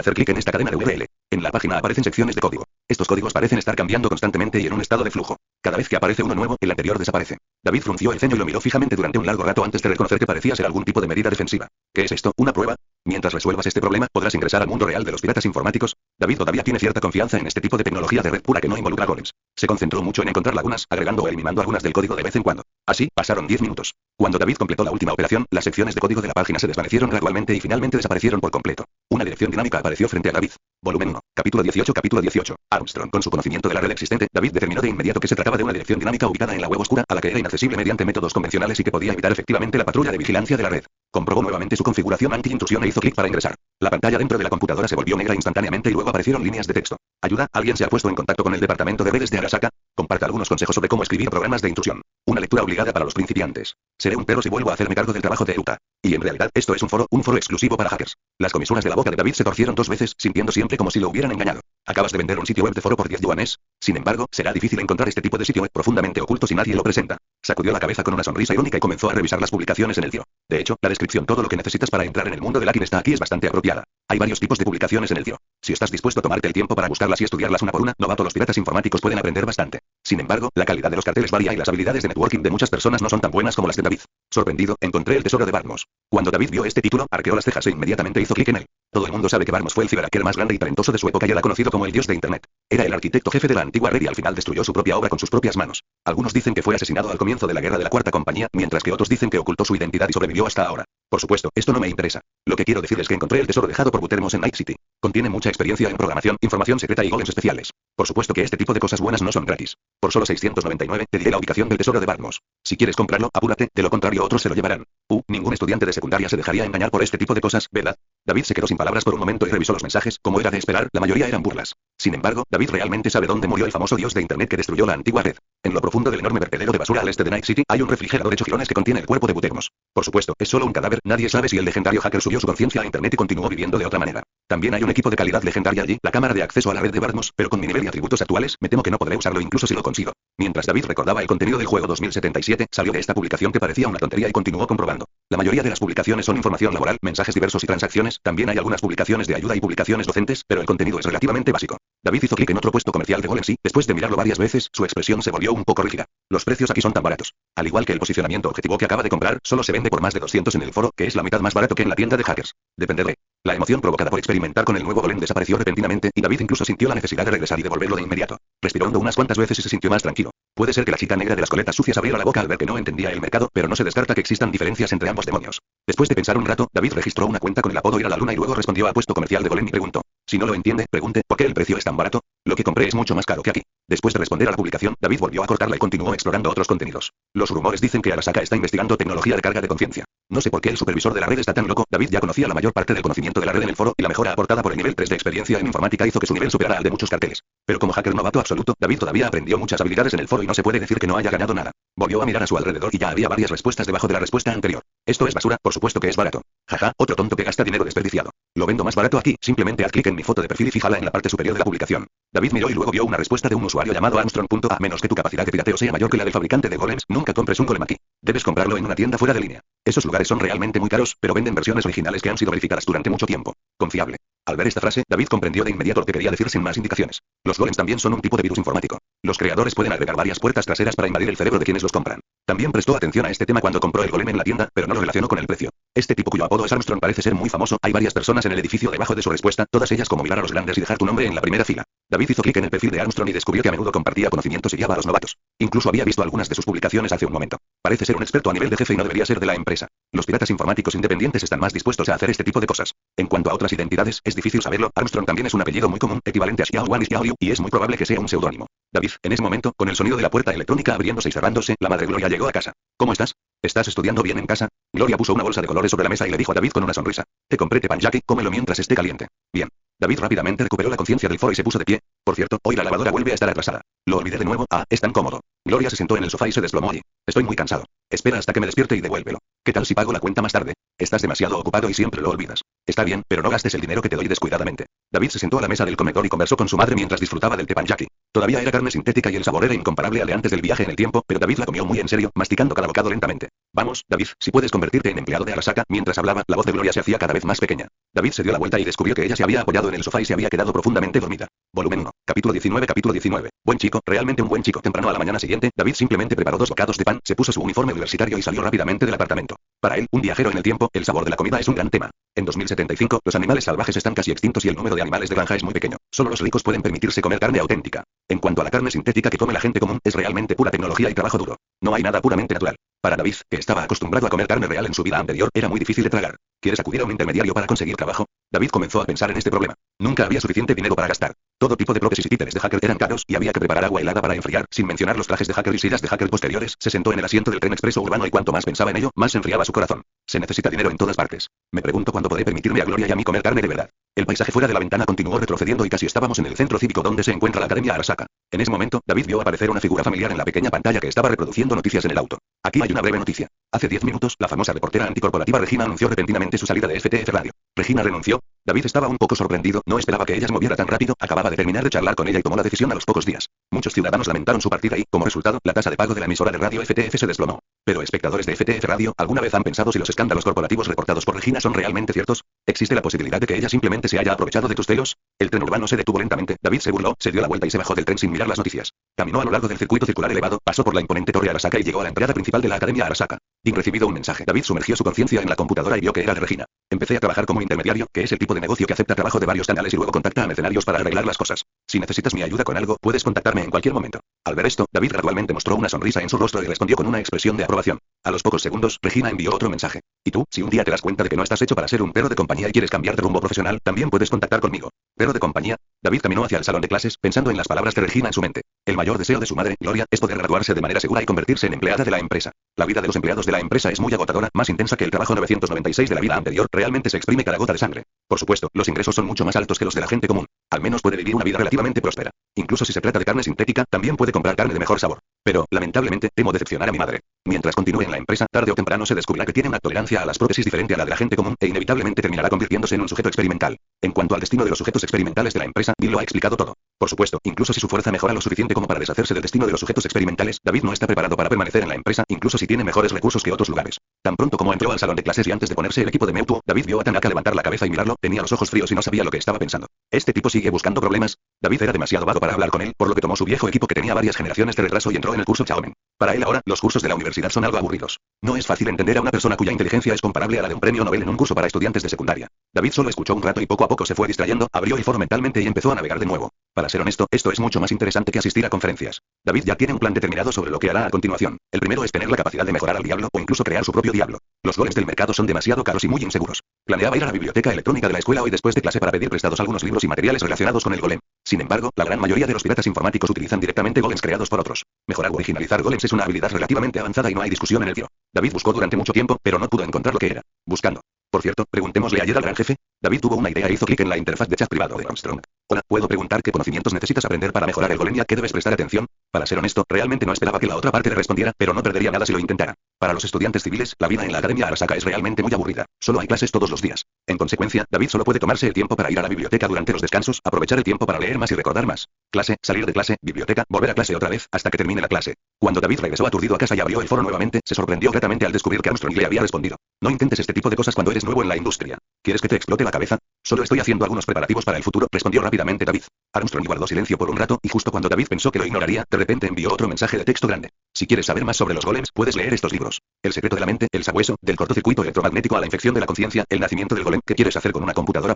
S1: hacer clic en esta cadena de URL. En la página aparecen secciones de código. Estos códigos parecen estar cambiando constantemente y en un estado de flujo. Cada vez que aparece uno nuevo, el anterior desaparece. David frunció el ceño y lo miró fijamente durante un largo rato antes de reconocer que parecía ser algún tipo de medida defensiva. ¿Qué es esto? ¿Una prueba? Mientras resuelvas este problema, podrás ingresar al mundo real de los piratas informáticos. David todavía tiene cierta confianza en este tipo de tecnología de red pura que no involucra golems. Se concentró mucho en encontrar lagunas, agregando o eliminando algunas del código de vez en cuando. Así, pasaron 10 minutos. Cuando David completó la última operación, las secciones de código de la página se desvanecieron gradualmente y finalmente desaparecieron por completo. Una dirección dinámica apareció frente a David. Volumen 1. Capítulo 18. Capítulo 18. Armstrong. Con su conocimiento de la red existente, David determinó de inmediato que se trataba de una dirección dinámica ubicada en la web oscura, a la que era inaccesible mediante métodos convencionales y que podía evitar efectivamente la patrulla de vigilancia de la red. Comprobó nuevamente su configuración anti-intrusión e hizo clic para ingresar. La pantalla dentro de la computadora se volvió negra instantáneamente y luego aparecieron líneas de texto. Ayuda, alguien se ha puesto en contacto con el departamento de redes de Arasaka. Comparta algunos consejos sobre cómo escribir programas de intrusión. Una lectura obligada para los principiantes. Seré un perro si vuelvo a hacerme cargo del trabajo de Utah. Y en realidad, esto es un foro exclusivo para hackers. Las comisuras de la boca de David se torcieron 2 veces, sintiendo siempre como si lo hubieran engañado. Acabas de vender un sitio web de foro por 10 yuanes. Sin embargo, será difícil encontrar este tipo de sitio web profundamente oculto si nadie lo presenta. Sacudió la cabeza con una sonrisa irónica y comenzó a revisar las publicaciones en el tío. De hecho, la descripción todo lo que necesitas para entrar en el mundo del hacking está aquí es bastante apropiada. Hay varios tipos de publicaciones en el tío. Si estás dispuesto a tomarte el tiempo para buscarlas y estudiarlas una por una, novato, los piratas informáticos pueden aprender bastante. Sin embargo, la calidad de los carteles varía y las habilidades de networking de muchas personas no son tan buenas como las de David. Sorprendido, encontré el tesoro de Barmos. Cuando David vio este título, arqueó las cejas e inmediatamente hizo clic en él. Todo el mundo sabe que Barmos fue el ciberhacker más grande y talentoso de su época y era conocido como el dios de Internet. Era el arquitecto jefe de la antigua red y al final destruyó su propia obra con sus propias manos. Algunos dicen que fue asesinado al comienzo de la guerra de la Cuarta Compañía, mientras que otros dicen que ocultó su identidad y sobrevivió hasta ahora. Por supuesto, esto no me interesa. Lo que quiero decir es que encontré el tesoro dejado por Butermos en Night City. Contiene mucha experiencia en programación, información secreta y golems especiales. Por supuesto que este tipo de cosas buenas no son gratis. Por solo 699, te diré la ubicación del tesoro de Barmos. Si quieres comprarlo, apúrate, de lo contrario otros se lo llevarán. Ningún estudiante de secundaria se dejaría engañar por este tipo de cosas, ¿verdad? David se quedó sin palabras por un momento y revisó los mensajes, como era de esperar, la mayoría eran burlas. Sin embargo, David realmente sabe dónde murió el famoso dios de Internet que destruyó la antigua red. En lo profundo del enorme vertedero de basura al este de Night City, hay un refrigerador hecho girones que contiene el cuerpo de Butermos. Por supuesto, es solo un cadáver, nadie sabe si el legendario hacker subió su conciencia a Internet y continuó viviendo de otra manera. También hay un equipo de calidad legendaria allí, la cámara de acceso a la red de Barmos, pero con mi nivel y atributos actuales, me temo que no podré usarlo incluso si lo consigo. Mientras David recordaba el contenido del juego 2077, salió de esta publicación que parecía una tontería y continuó comprobando. La mayoría de las publicaciones son información laboral, mensajes diversos y transacciones, también hay algunas publicaciones de ayuda y publicaciones docentes, pero el contenido es relativamente básico. David hizo clic en otro puesto comercial de golems y, después de mirarlo varias veces, su expresión se volvió un poco rígida. Los precios aquí son tan baratos. Al igual que el posicionamiento objetivo que acaba de comprar, solo se vende por más de 200 en el foro, que es la mitad más barato que en la tienda de hackers. Dependeré. La emoción provocada por experimentar con el nuevo golem desapareció repentinamente, y David incluso sintió la necesidad de regresar y devolverlo de inmediato. Respiró hondo unas cuantas veces y se sintió más tranquilo. Puede ser que la chica negra de las coletas sucias abriera la boca al ver que no entendía el mercado, pero no se descarta que existan diferencias entre ambos demonios. Después de pensar un rato, David registró una cuenta con el apodo Ir a la Luna y luego respondió al puesto comercial de golem y preguntó. Si no lo entiende, pregunte, ¿por qué el precio es tan barato? Lo que compré es mucho más caro que aquí. Después de responder a la publicación, David volvió a cortarla y continuó explorando otros contenidos. Los rumores dicen que Arasaka está investigando tecnología de carga de conciencia. No sé por qué el supervisor de la red está tan loco. David ya conocía la mayor parte del conocimiento de la red en el foro, y la mejora aportada por el nivel 3 de experiencia en informática hizo que su nivel superara al de muchos carteles. Pero como hacker novato absoluto, David todavía aprendió muchas habilidades en el foro y no se puede decir que no haya ganado nada. Volvió a mirar a su alrededor y ya había varias respuestas debajo de la respuesta anterior. Esto es basura, por supuesto que es barato. Jaja, otro tonto que gasta dinero desperdiciado. Lo vendo más barato aquí, simplemente haz clic en mi foto de perfil y fíjala en la parte superior de la publicación. David miró y luego vio una respuesta de un usuario llamado Armstrong. A menos que tu capacidad de pirateo sea mayor que la del fabricante de golems, nunca compres un golem aquí. Debes comprarlo en una tienda fuera de línea. Esos lugares son realmente muy caros, pero venden versiones originales que han sido verificadas durante mucho tiempo. Confiable. Al ver esta frase, David comprendió de inmediato lo que quería decir sin más indicaciones. Los golems también son un tipo de virus informático. Los creadores pueden agregar varias puertas traseras para invadir el cerebro de quienes los compran. También prestó atención a este tema cuando compró el golem en la tienda, pero no lo relacionó con el precio. Este tipo cuyo apodo es Armstrong parece ser muy famoso. Hay varias personas en el edificio debajo de su respuesta, todas ellas como mirar a los grandes y dejar tu nombre en la primera fila. David hizo clic en el perfil de Armstrong y descubrió que a menudo compartía conocimientos y guiaba a los novatos. Incluso había visto algunas de sus publicaciones hace un momento. Parece ser un experto a nivel de jefe y no debería ser de la empresa. Los piratas informáticos independientes están más dispuestos a hacer este tipo de cosas. En cuanto a otras identidades, es difícil saberlo. Armstrong también es un apellido muy común, equivalente a Xiao Wan y Xiao Liu, y es muy probable que sea un seudónimo. David, en ese momento, con el sonido de la puerta electrónica abriéndose y cerrándose, la madre Gloria llegó a casa. ¿Cómo estás? ¿Estás estudiando bien en casa? Gloria puso una bolsa de colores sobre la mesa y le dijo a David con una sonrisa. Te compré teppanyaki, cómelo mientras esté caliente. Bien. David rápidamente recuperó la conciencia del foro y se puso de pie. Por cierto, hoy la lavadora vuelve a estar atrasada. Lo olvidé de nuevo. Ah, es tan cómodo. Gloria se sentó en el sofá y se desplomó allí. Estoy muy cansado. Espera hasta que me despierte y devuélvelo. ¿Qué tal si pago la cuenta más tarde? Estás demasiado ocupado y siempre lo olvidas. Está bien, pero no gastes el dinero que te doy descuidadamente. David se sentó a la mesa del comedor y conversó con su madre mientras disfrutaba del teppanyaki. Todavía era carne sintética y el sabor era incomparable al de antes del viaje en el tiempo, pero David la comió muy en serio, masticando cada bocado lentamente. Vamos, David, si puedes convertirte en empleado de Arasaka. Mientras hablaba, la voz de Gloria se hacía cada vez más pequeña. David se dio la vuelta y descubrió que ella se había apoyado en el sofá y se había quedado profundamente dormida. Volumen 1. Capítulo 19. Capítulo 19. Buen chico, realmente un buen chico. Temprano a la mañana siguiente, David simplemente preparó 2 bocados de pan, se puso su uniforme universitario y salió rápidamente del apartamento. Para él, un viajero en el tiempo, el sabor de la comida es un gran tema. En 2075, los animales salvajes están casi extintos y el número de animales de granja es muy pequeño. Solo los ricos pueden permitirse comer carne auténtica. En cuanto a la carne sintética que come la gente común, es realmente pura tecnología y trabajo duro. No hay nada puramente natural. Para David, que estaba acostumbrado a comer carne real en su vida anterior, era muy difícil de tragar. ¿Quieres acudir a un intermediario para conseguir trabajo? David comenzó a pensar en este problema. Nunca había suficiente dinero para gastar. Todo tipo de prótesis y títeres de hacker eran caros y había que preparar agua helada para enfriar, sin mencionar los trajes de hacker y sillas de hacker posteriores. Se sentó en el asiento del tren expreso urbano y cuanto más pensaba en ello, más se enfriaba su corazón. Se necesita dinero en todas partes. Me pregunto cuándo podré permitirme a Gloria y a mí comer carne de verdad. El paisaje fuera de la ventana continuó retrocediendo y casi estábamos en el centro cívico donde se encuentra la Academia Arasaka. En ese momento, David vio aparecer una figura familiar en la pequeña pantalla que estaba reproduciendo noticias en el auto. Aquí hay una breve noticia. Hace 10 minutos, la famosa reportera anticorporativa Regina anunció repentinamente su salida de FTF Radio. ¿Regina renunció? David estaba un poco sorprendido, no esperaba que ella se moviera tan rápido, acababa de terminar de charlar con ella y tomó la decisión a los pocos días. Muchos ciudadanos lamentaron su partida y, como resultado, la tasa de pago de la emisora de radio FTF se desplomó. Pero espectadores de FTF Radio, ¿alguna vez han pensado si los escándalos corporativos reportados por Regina son realmente ciertos? ¿Existe la posibilidad de que ella simplemente se haya aprovechado de tus celos? El tren urbano se detuvo lentamente, David se burló, se dio la vuelta y se bajó del tren sin mirar las noticias. Caminó a lo largo del circuito circular elevado, pasó por la imponente torre Arasaka y llegó a la entrada principal de la Academia Arasaka. Recibido un mensaje. David sumergió su conciencia en la computadora y vio que era de Regina. Empecé a trabajar como intermediario, que es el tipo de negocio que acepta trabajo de varios canales y luego contacta a mercenarios para arreglar las cosas. Si necesitas mi ayuda con algo, puedes contactarme en cualquier momento. Al ver esto, David gradualmente mostró una sonrisa en su rostro y respondió con una expresión de aprobación. A los pocos segundos, Regina envió otro mensaje. Y tú, si un día te das cuenta de que no estás hecho para ser un perro de compañía y quieres cambiar de rumbo profesional, también puedes contactar conmigo. ¿Perro de compañía? David caminó hacia el salón de clases, pensando en las palabras de Regina en su mente. El mayor deseo de su madre, Gloria, es poder graduarse de manera segura y convertirse en empleada de la empresa. La vida de los empleados de la empresa es muy agotadora, más intensa que el trabajo 996 de la vida anterior, realmente se exprime cada gota de sangre. Por supuesto, los ingresos son mucho más altos que los de la gente común. Al menos puede vivir una vida relativamente próspera. Incluso si se trata de carne sintética, también puede comprar carne de mejor sabor. Pero, lamentablemente, temo decepcionar a mi madre. Mientras continúe en la empresa, tarde o temprano se descubrirá que tiene una tolerancia a las prótesis diferente a la de la gente común, e inevitablemente terminará convirtiéndose en un sujeto experimental. En cuanto al destino de los sujetos experimentales de la empresa, Bill lo ha explicado todo. Por supuesto, incluso si su fuerza mejora lo suficiente como para deshacerse del destino de los sujetos experimentales, David no está preparado para permanecer en la empresa, incluso si tiene mejores recursos que otros lugares. Tan pronto como entró al salón de clases y antes de ponerse el equipo de Mewtwo, David vio a Tanaka levantar la cabeza y mirarlo, tenía los ojos fríos y no sabía lo que estaba pensando. ¿Este tipo sigue buscando problemas? David era demasiado vago para hablar con él, por lo que tomó su viejo equipo que tenía varias generaciones de retraso y entró en el curso Xiaomen. Para él ahora, los cursos de la universidad son algo aburridos. No es fácil entender a una persona cuya inteligencia es comparable a la de un premio Nobel en un curso para estudiantes de secundaria. David solo escuchó un rato y poco a poco se fue distrayendo, abrió el foro mentalmente y empezó a navegar de nuevo. Para ser honesto, esto es mucho más interesante que asistir a conferencias. David ya tiene un plan determinado sobre lo que hará a continuación. El primero es tener la capacidad de mejorar al diablo o incluso crear su propio diablo. Los golems del mercado son demasiado caros y muy inseguros. Planeaba ir a la biblioteca electrónica de la escuela hoy después de clase para pedir prestados algunos libros y materiales relacionados con el golem. Sin embargo, la gran mayoría de los piratas informáticos utilizan directamente golems creados por otros. Mejorar o originalizar golems es una habilidad relativamente avanzada y no hay discusión en el tiro. David buscó durante mucho tiempo, pero no pudo encontrar lo que era buscando. Por cierto, preguntémosle ayer al gran jefe. David tuvo una idea e hizo clic en la interfaz de chat privado de Armstrong. Hola, ¿puedo preguntar qué conocimientos necesitas aprender para mejorar el golem y a qué debes prestar atención? Para ser honesto, realmente no esperaba que la otra parte le respondiera, pero no perdería nada si lo intentara. Para los estudiantes civiles, la vida en la Academia Arasaka es realmente muy aburrida. Solo hay clases todos los días. En consecuencia, David solo puede tomarse el tiempo para ir a la biblioteca durante los descansos, aprovechar el tiempo para leer más y recordar más. Clase, salir de clase, biblioteca, volver a clase otra vez, hasta que termine la clase. Cuando David regresó aturdido a casa y abrió el foro nuevamente, se sorprendió gratamente al descubrir que Armstrong le había respondido. No intentes este tipo de cosas cuando eres nuevo en la industria. ¿Quieres que te explote la cabeza? Solo estoy haciendo algunos preparativos para el futuro, respondió rápidamente David. Armstrong guardó silencio por un rato, y justo cuando David pensó que lo ignoraría, de repente envió otro mensaje de texto grande. Si quieres saber más sobre los golems, puedes leer estos libros. El secreto de la mente, el sabueso, del cortocircuito electromagnético a la infección de la conciencia, el nacimiento del golem, ¿qué quieres hacer con una computadora?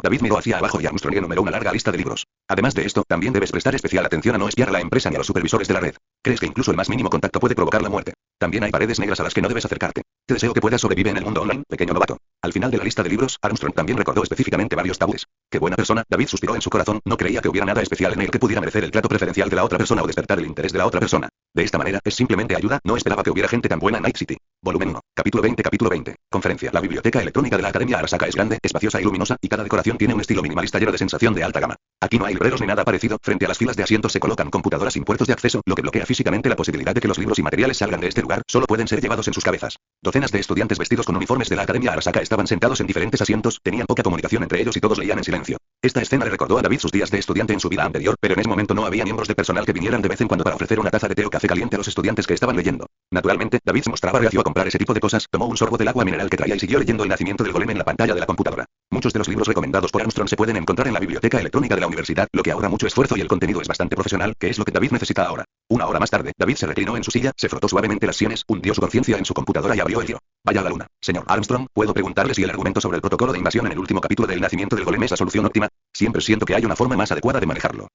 S1: David miró hacia abajo y Armstrong enumeró una larga lista de libros. Además de esto, también debes prestar especial atención a no espiar a la empresa ni a los supervisores de la red. ¿Crees que incluso el más mínimo contacto puede provocar la muerte? También hay paredes negras a las que no debes acercarte. Te deseo que puedas sobrevivir en el mundo online, pequeño novato. Al final de la lista de libros, Armstrong también recordó específicamente varios tabúes. Qué buena persona, David suspiró en su corazón, no creía que hubiera nada especial en él que pudiera merecer el trato preferencial de la otra persona o despertar el interés de la otra persona. De esta manera, es simplemente ayuda, no esperaba que hubiera gente tan buena en Night City. Volumen 1, capítulo 20. Conferencia. La biblioteca electrónica de la Academia Arasaka es grande, espaciosa y luminosa, y cada decoración tiene un estilo minimalista lleno de sensación de alta gama. Aquí no hay libreros ni nada parecido, frente a las filas de asientos se colocan computadoras sin puertos de acceso, lo que bloquea físicamente la posibilidad de que los libros y materiales salgan de este lugar, solo pueden ser llevados en sus cabezas. Docenas de estudiantes vestidos con uniformes de la Academia Arasaka estaban sentados en diferentes asientos, tenían poca comunicación entre ellos y todos leían en silencio. Esta escena le recordó a David sus días de estudiante en su vida anterior, pero en ese momento no había miembros de personal que vinieran de vez en cuando para ofrecer una taza de té o café caliente a los estudiantes que estaban leyendo. Naturalmente, David se mostraba reacio a comprar ese tipo de cosas, tomó un sorbo del agua mineral que traía y siguió leyendo El nacimiento del golem en la pantalla de la computadora. Muchos de los libros recomendados por Armstrong se pueden encontrar en la biblioteca electrónica de la universidad, lo que ahorra mucho esfuerzo y el contenido es bastante profesional, que es lo que David necesita ahora. Una hora más tarde, David se reclinó en su silla, se frotó suavemente las sienes, hundió su conciencia en su computadora y abrió el libro. Vaya a la luna. Señor Armstrong, ¿puedo preguntarle si el argumento sobre el protocolo de invasión en el último capítulo del nacimiento del golem es la solución óptima? Siempre siento que hay una forma más adecuada de manejarlo.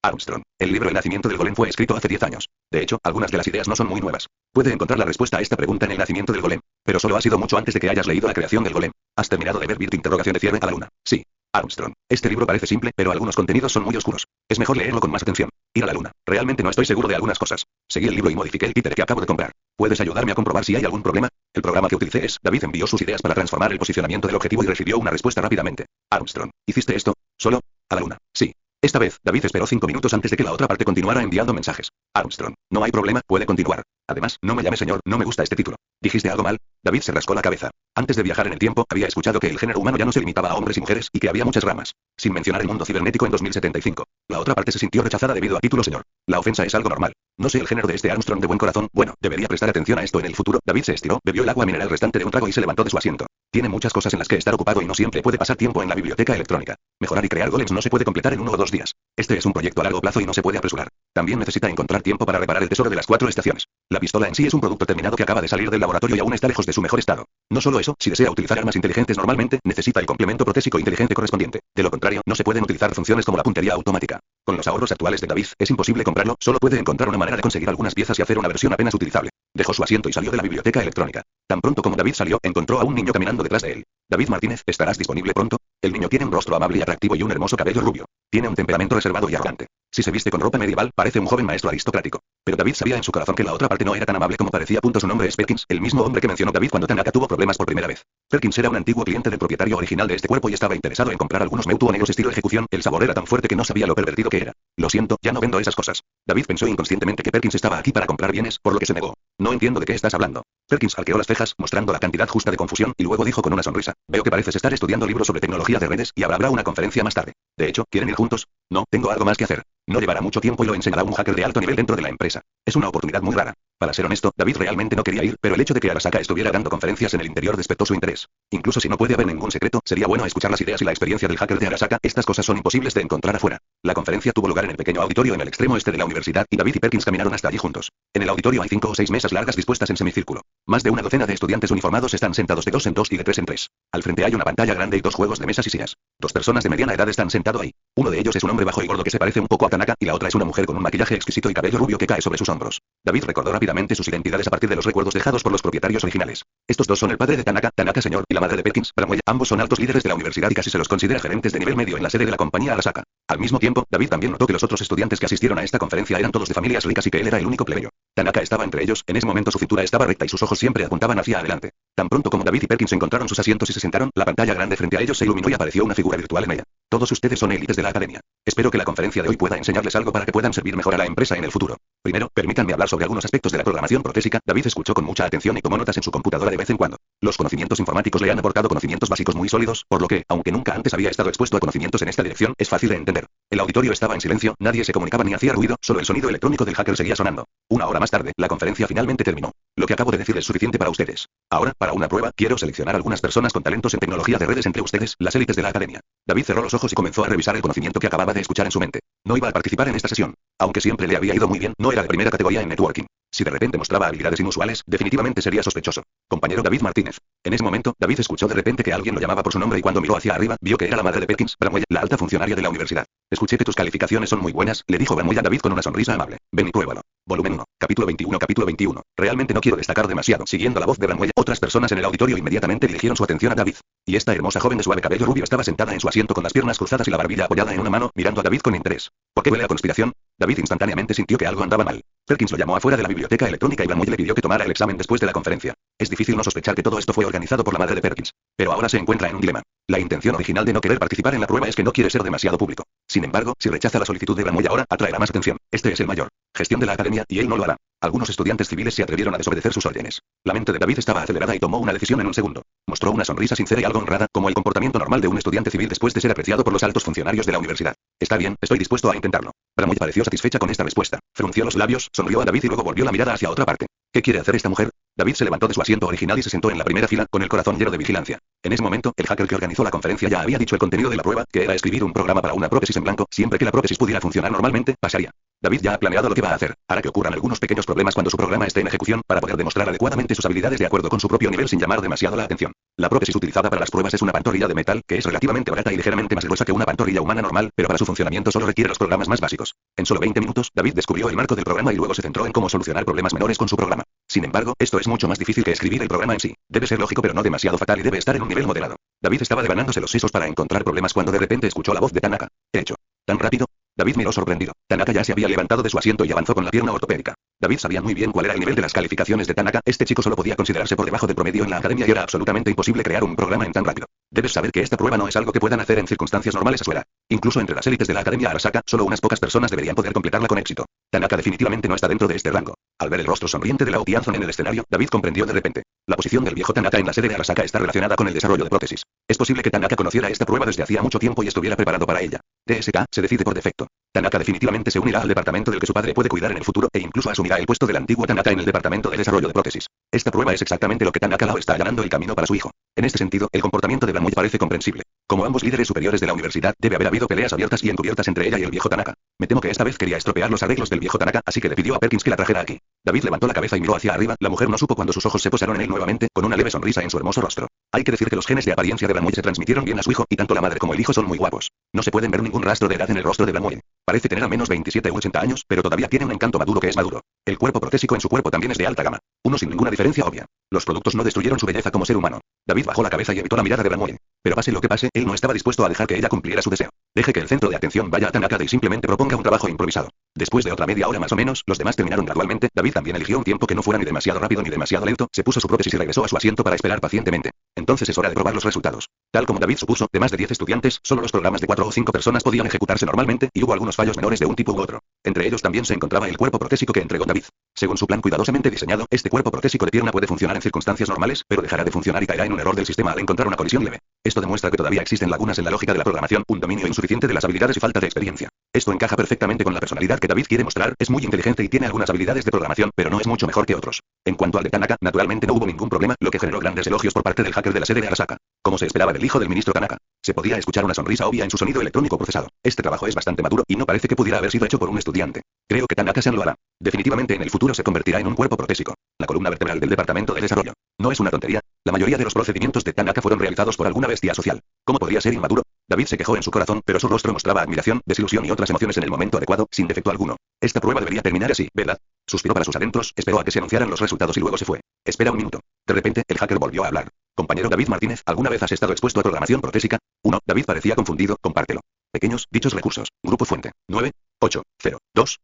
S1: Armstrong. El libro El nacimiento del golem fue escrito hace 10 años. De hecho, algunas de las ideas no son muy nuevas. Puede encontrar la respuesta a esta pregunta en El nacimiento del golem. Pero solo ha sido mucho antes de que hayas leído La creación del golem. ¿Has terminado de ver Birt? Interrogación de cierre a la luna. Sí. Armstrong. Este libro parece simple, pero algunos contenidos son muy oscuros. Es mejor leerlo con más atención. Ir a la luna. Realmente no estoy seguro de algunas cosas. Seguí el libro y modifiqué el títere que acabo de comprar. ¿Puedes ayudarme a comprobar si hay algún problema? El programa que utilicé es, David envió sus ideas para transformar el posicionamiento del objetivo y recibió una respuesta rápidamente. Armstrong. ¿Hiciste esto? ¿Solo? A la luna. Sí. Esta vez, David esperó 5 minutos antes de que la otra parte continuara enviando mensajes. Armstrong. No hay problema, puede continuar. Además, no me llame señor, no me gusta este título. ¿Dijiste algo mal? David se rascó la cabeza. Antes de viajar en el tiempo, había escuchado que el género humano ya no se limitaba a hombres y mujeres, y que había muchas ramas. Sin mencionar el mundo cibernético en 2075. La otra parte se sintió rechazada debido a título señor. La ofensa es algo normal. No sé el género de este Armstrong de buen corazón, bueno, debería prestar atención a esto en el futuro. David se estiró, bebió el agua mineral restante de un trago y se levantó de su asiento. Tiene muchas cosas en las que estar ocupado y no siempre puede pasar tiempo en la biblioteca electrónica. Mejorar y crear golems no se puede completar en 1 o 2 días. Este es un proyecto a largo plazo y no se puede apresurar. También necesita encontrar tiempo para reparar el tesoro de las 4 estaciones. La pistola en sí es un producto terminado que acaba de salir del laboratorio y aún está lejos de su mejor estado. No solo eso, si desea utilizar armas inteligentes normalmente, necesita el complemento protésico inteligente correspondiente. De lo contrario, no se pueden utilizar funciones como la puntería automática. Con los ahorros actuales de David, es imposible comprarlo, solo puede encontrar una manera de conseguir algunas piezas y hacer una versión apenas utilizable. Dejó su asiento y salió de la biblioteca electrónica. Tan pronto como David salió, encontró a un niño caminando detrás de él. David Martínez, ¿estarás disponible pronto? El niño tiene un rostro amable y atractivo y un hermoso cabello rubio. Tiene un temperamento reservado y arrogante. Si se viste con ropa medieval, parece un joven maestro aristocrático. Pero David sabía en su corazón que la otra parte no era tan amable como parecía. Su nombre es Perkins, el mismo hombre que mencionó David cuando Tanaka tuvo problemas por primera vez. Perkins era un antiguo cliente del propietario original de este cuerpo y estaba interesado en comprar algunos Mewtwo negros estilo ejecución. El sabor era tan fuerte que no sabía lo pervertido que era. Lo siento, ya no vendo esas cosas. David pensó inconscientemente que Perkins estaba aquí para comprar bienes, por lo que se negó. No entiendo de qué estás hablando. Perkins arqueó las cejas, mostrando la cantidad justa de confusión, y luego dijo con una sonrisa: veo que pareces estar estudiando libros sobre tecnología de redes, y habrá una conferencia más tarde. De hecho, ¿quieren ir juntos? No, tengo algo más que hacer. No llevará mucho tiempo y lo enseñará un hacker de alto nivel dentro de la empresa. Es una oportunidad muy rara. Para ser honesto, David realmente no quería ir, pero el hecho de que Arasaka estuviera dando conferencias en el interior despertó su interés. Incluso si no puede haber ningún secreto, sería bueno escuchar las ideas y la experiencia del hacker de Arasaka. Estas cosas son imposibles de encontrar afuera. La conferencia tuvo lugar en el pequeño auditorio en el extremo este de la universidad y David y Perkins caminaron hasta allí juntos. En el auditorio hay 5 o 6 mesas largas dispuestas en semicírculo. Más de una docena de estudiantes uniformados están sentados de 2 en 2 y de 3 en 3. Al frente hay una pantalla grande y 2 juegos de mesas y sillas. 2 personas de mediana edad están sentados ahí. Uno de ellos es un hombre bajo y gordo que se parece un poco a Tanaka y la otra es una mujer con un maquillaje exquisito y cabello rubio que cae sobre sus hombros. David recordó rápidamente sus identidades a partir de los recuerdos dejados por los propietarios originales. Estos dos son el padre de Tanaka, Tanaka Sr., y la madre de Perkins, Bramwell. Ambos son altos líderes de la universidad y casi se los considera gerentes de nivel medio en la sede de la compañía Arasaka. Al mismo tiempo, David también notó que los otros estudiantes que asistieron a esta conferencia eran todos de familias ricas y que él era el único plebeyo. Tanaka estaba entre ellos, en ese momento su cintura estaba recta y sus ojos siempre apuntaban hacia adelante. Tan pronto como David y Perkins encontraron sus asientos y se sentaron, la pantalla grande frente a ellos se iluminó y apareció una figura virtual en ella. Todos ustedes son élites de la academia. Espero que la conferencia de hoy pueda enseñarles algo para que puedan servir mejor a la empresa en el futuro. Primero, permítanme hablar sobre algunos aspectos de la programación protésica. David escuchó con mucha atención y tomó notas en su computadora de vez en cuando. Los conocimientos informáticos le han aportado conocimientos básicos muy sólidos, por lo que, aunque nunca antes había estado expuesto a conocimientos en esta dirección, es fácil de entender. El auditorio estaba en silencio, nadie se comunicaba ni hacía ruido, solo el sonido electrónico del hacker seguía sonando. Una hora más tarde, la conferencia finalmente terminó. Lo que acabo de decir es suficiente para ustedes. Ahora, para una prueba, quiero seleccionar algunas personas con talentos en tecnología de redes entre ustedes, las élites de la academia. David cerró los ojos y comenzó a revisar el conocimiento que acababa de escuchar en su mente. No iba a participar en esta sesión. Aunque siempre le había ido muy bien, no era de primera categoría en networking. Si de repente mostraba habilidades inusuales, definitivamente sería sospechoso. Compañero David Martínez. En ese momento, David escuchó de repente que alguien lo llamaba por su nombre y cuando miró hacia arriba, vio que era la madre de Perkins, Bramwell, la alta funcionaria de la universidad. Escuché que tus calificaciones son muy buenas, le dijo Bramwell a David con una sonrisa amable. Ven y pruébalo. Volumen 1. Capítulo 21. Capítulo 21. Realmente no quiero destacar demasiado. Siguiendo la voz de Bramwell, otras personas en el auditorio inmediatamente dirigieron su atención a David. Y esta hermosa joven de suave cabello rubio estaba sentada en su asiento con las piernas cruzadas y la barbilla apoyada en una mano, mirando a David con interés. ¿Por qué huele a conspiración? David instantáneamente sintió que algo andaba mal. Perkins lo llamó afuera de la biblioteca electrónica y Bramwell le pidió que tomara el examen después de la conferencia. Es difícil no sospechar que todo esto fue organizado por la madre de Perkins. Pero ahora se encuentra en un dilema. La intención original de no querer participar en la prueba es que no quiere ser demasiado público. Sin embargo, si rechaza la solicitud de Bramwell ahora, atraerá más atención. Este es el mayor gestión de la academia, y él no lo hará. Algunos estudiantes civiles se atrevieron a desobedecer sus órdenes. La mente de David estaba acelerada y tomó una decisión en un segundo. Mostró una sonrisa sincera y algo honrada, como el comportamiento normal de un estudiante civil después de ser apreciado por los altos funcionarios de la universidad. Está bien, estoy dispuesto a intentarlo. Bramwell pareció satisfecha con esta respuesta. Frunció los labios, sonrió a David y luego volvió la mirada hacia otra parte. ¿Qué quiere hacer esta mujer? David se levantó de su asiento original y se sentó en la primera fila, con el corazón lleno de vigilancia. En ese momento, el hacker que organizó la conferencia ya había dicho el contenido de la prueba, que era escribir un programa para una prótesis en blanco. Siempre que la prótesis pudiera funcionar normalmente, pasaría. David ya ha planeado lo que va a hacer. Hará que ocurran algunos pequeños problemas cuando su programa esté en ejecución, para poder demostrar adecuadamente sus habilidades de acuerdo con su propio nivel sin llamar demasiado la atención. La prótesis utilizada para las pruebas es una pantorrilla de metal, que es relativamente barata y ligeramente más gruesa que una pantorrilla humana normal, pero para su funcionamiento solo requiere los programas más básicos. En solo 20 minutos, David descubrió el marco del programa y luego se centró en cómo solucionar problemas menores con su programa. Sin embargo, esto es mucho más difícil que escribir el programa en sí. Debe ser lógico pero no demasiado fatal y debe estar en un nivel moderado. David estaba devanándose los sesos para encontrar problemas cuando de repente escuchó la voz de Tanaka. ¿He hecho tan rápido? David miró sorprendido. Tanaka ya se había levantado de su asiento y avanzó con la pierna ortopédica. David sabía muy bien cuál era el nivel de las calificaciones de Tanaka. Este chico solo podía considerarse por debajo del promedio en la academia y era absolutamente imposible crear un programa en tan rápido. Debes saber que esta prueba no es algo que puedan hacer en circunstancias normales a su edad. Incluso entre las élites de la academia Arasaka, solo unas pocas personas deberían poder completarla con éxito. Tanaka definitivamente no está dentro de este rango. Al ver el rostro sonriente de Lao Tianzon en el escenario, David comprendió de repente. La posición del viejo Tanaka en la sede de Arasaka está relacionada con el desarrollo de prótesis. Es posible que Tanaka conociera esta prueba desde hacía mucho tiempo y estuviera preparado para ella. TSK se decide por defecto. Tanaka definitivamente se unirá al departamento del que su padre puede cuidar en el futuro e incluso asumirá el puesto del antiguo Tanaka en el departamento de desarrollo de prótesis. Esta prueba es exactamente lo que Tanaka Lao está allanando el camino para su hijo. En este sentido, el comportamiento de Bramwell parece comprensible. Como ambos líderes superiores de la universidad, debe haber habido peleas abiertas y encubiertas entre ella y el viejo Tanaka. Me temo que esta vez quería estropear los arreglos del viejo Tanaka, así que le pidió a Perkins que la trajera aquí. David levantó la cabeza y miró hacia arriba. La mujer no supo cuando sus ojos se posaron en él nuevamente, con una leve sonrisa en su hermoso rostro. Hay que decir que los genes de apariencia de Bramwell se transmitieron bien a su hijo, y tanto la madre como el hijo son muy guapos. No se pueden ver ningún rastro de edad en el rostro de Bramwell. Parece tener al menos 27 u 80 años, pero todavía tiene un encanto maduro que es maduro. El cuerpo protésico en su cuerpo también es de alta gama. Uno sin ninguna diferencia obvia. Los productos no destruyeron su belleza como ser humano. David bajó la cabeza y evitó la mirada de Bramwell. Pero pase lo que pase, él no estaba dispuesto a dejar que ella cumpliera su deseo. Deje que el centro de atención vaya a Tanaka y simplemente proponga un trabajo improvisado. Después de otra media hora más o menos, los demás terminaron gradualmente. David también eligió un tiempo que no fuera ni demasiado rápido ni demasiado lento, se puso su prótesis y regresó a su asiento para esperar pacientemente. Entonces es hora de probar los resultados. Tal como David supuso, de más de 10 estudiantes, solo los programas de 4 o 5 personas podían ejecutarse normalmente, y hubo algunos fallos menores de un tipo u otro. Entre ellos también se encontraba el cuerpo protésico que entregó David. Según su plan cuidadosamente diseñado, este cuerpo protésico de pierna puede funcionar en circunstancias normales, pero dejará de funcionar y caerá en un error del sistema al encontrar una colisión leve. Esto demuestra que todavía existen lagunas en la lógica de la programación, un dominio insuficiente de las habilidades y falta de experiencia. Esto encaja perfectamente con la personalidad que David quiere mostrar, es muy inteligente y tiene algunas habilidades de programación, pero no es mucho mejor que otros. En cuanto al de Tanaka, naturalmente no hubo ningún problema, lo que generó grandes elogios por parte del hacker de la sede de Arasaka. Como se esperaba del hijo del ministro Tanaka, se podía escuchar una sonrisa obvia en su sonido electrónico procesado. Este trabajo es bastante maduro, y no parece que pudiera haber sido hecho por un estudiante. Creo que Tanaka-san lo hará. Definitivamente en el futuro se convertirá en un cuerpo protésico. La columna vertebral del departamento de desarrollo. No es una tontería. La mayoría de los procedimientos de Tanaka fueron realizados por alguna bestia social. ¿Cómo podría ser inmaduro? David se quejó en su corazón, pero su rostro mostraba admiración, desilusión y otras emociones en el momento adecuado, sin defecto alguno. Esta prueba debería terminar así, ¿verdad? Suspiró para sus adentros, esperó a que se anunciaran los resultados y luego se fue. Espera un minuto. De repente, el hacker volvió a hablar. Compañero David Martínez, ¿alguna vez has estado expuesto a programación protésica? 1. David parecía confundido, compártelo. Pequeños, dichos recursos. Grupo fuente. 9, 8, 0, 2,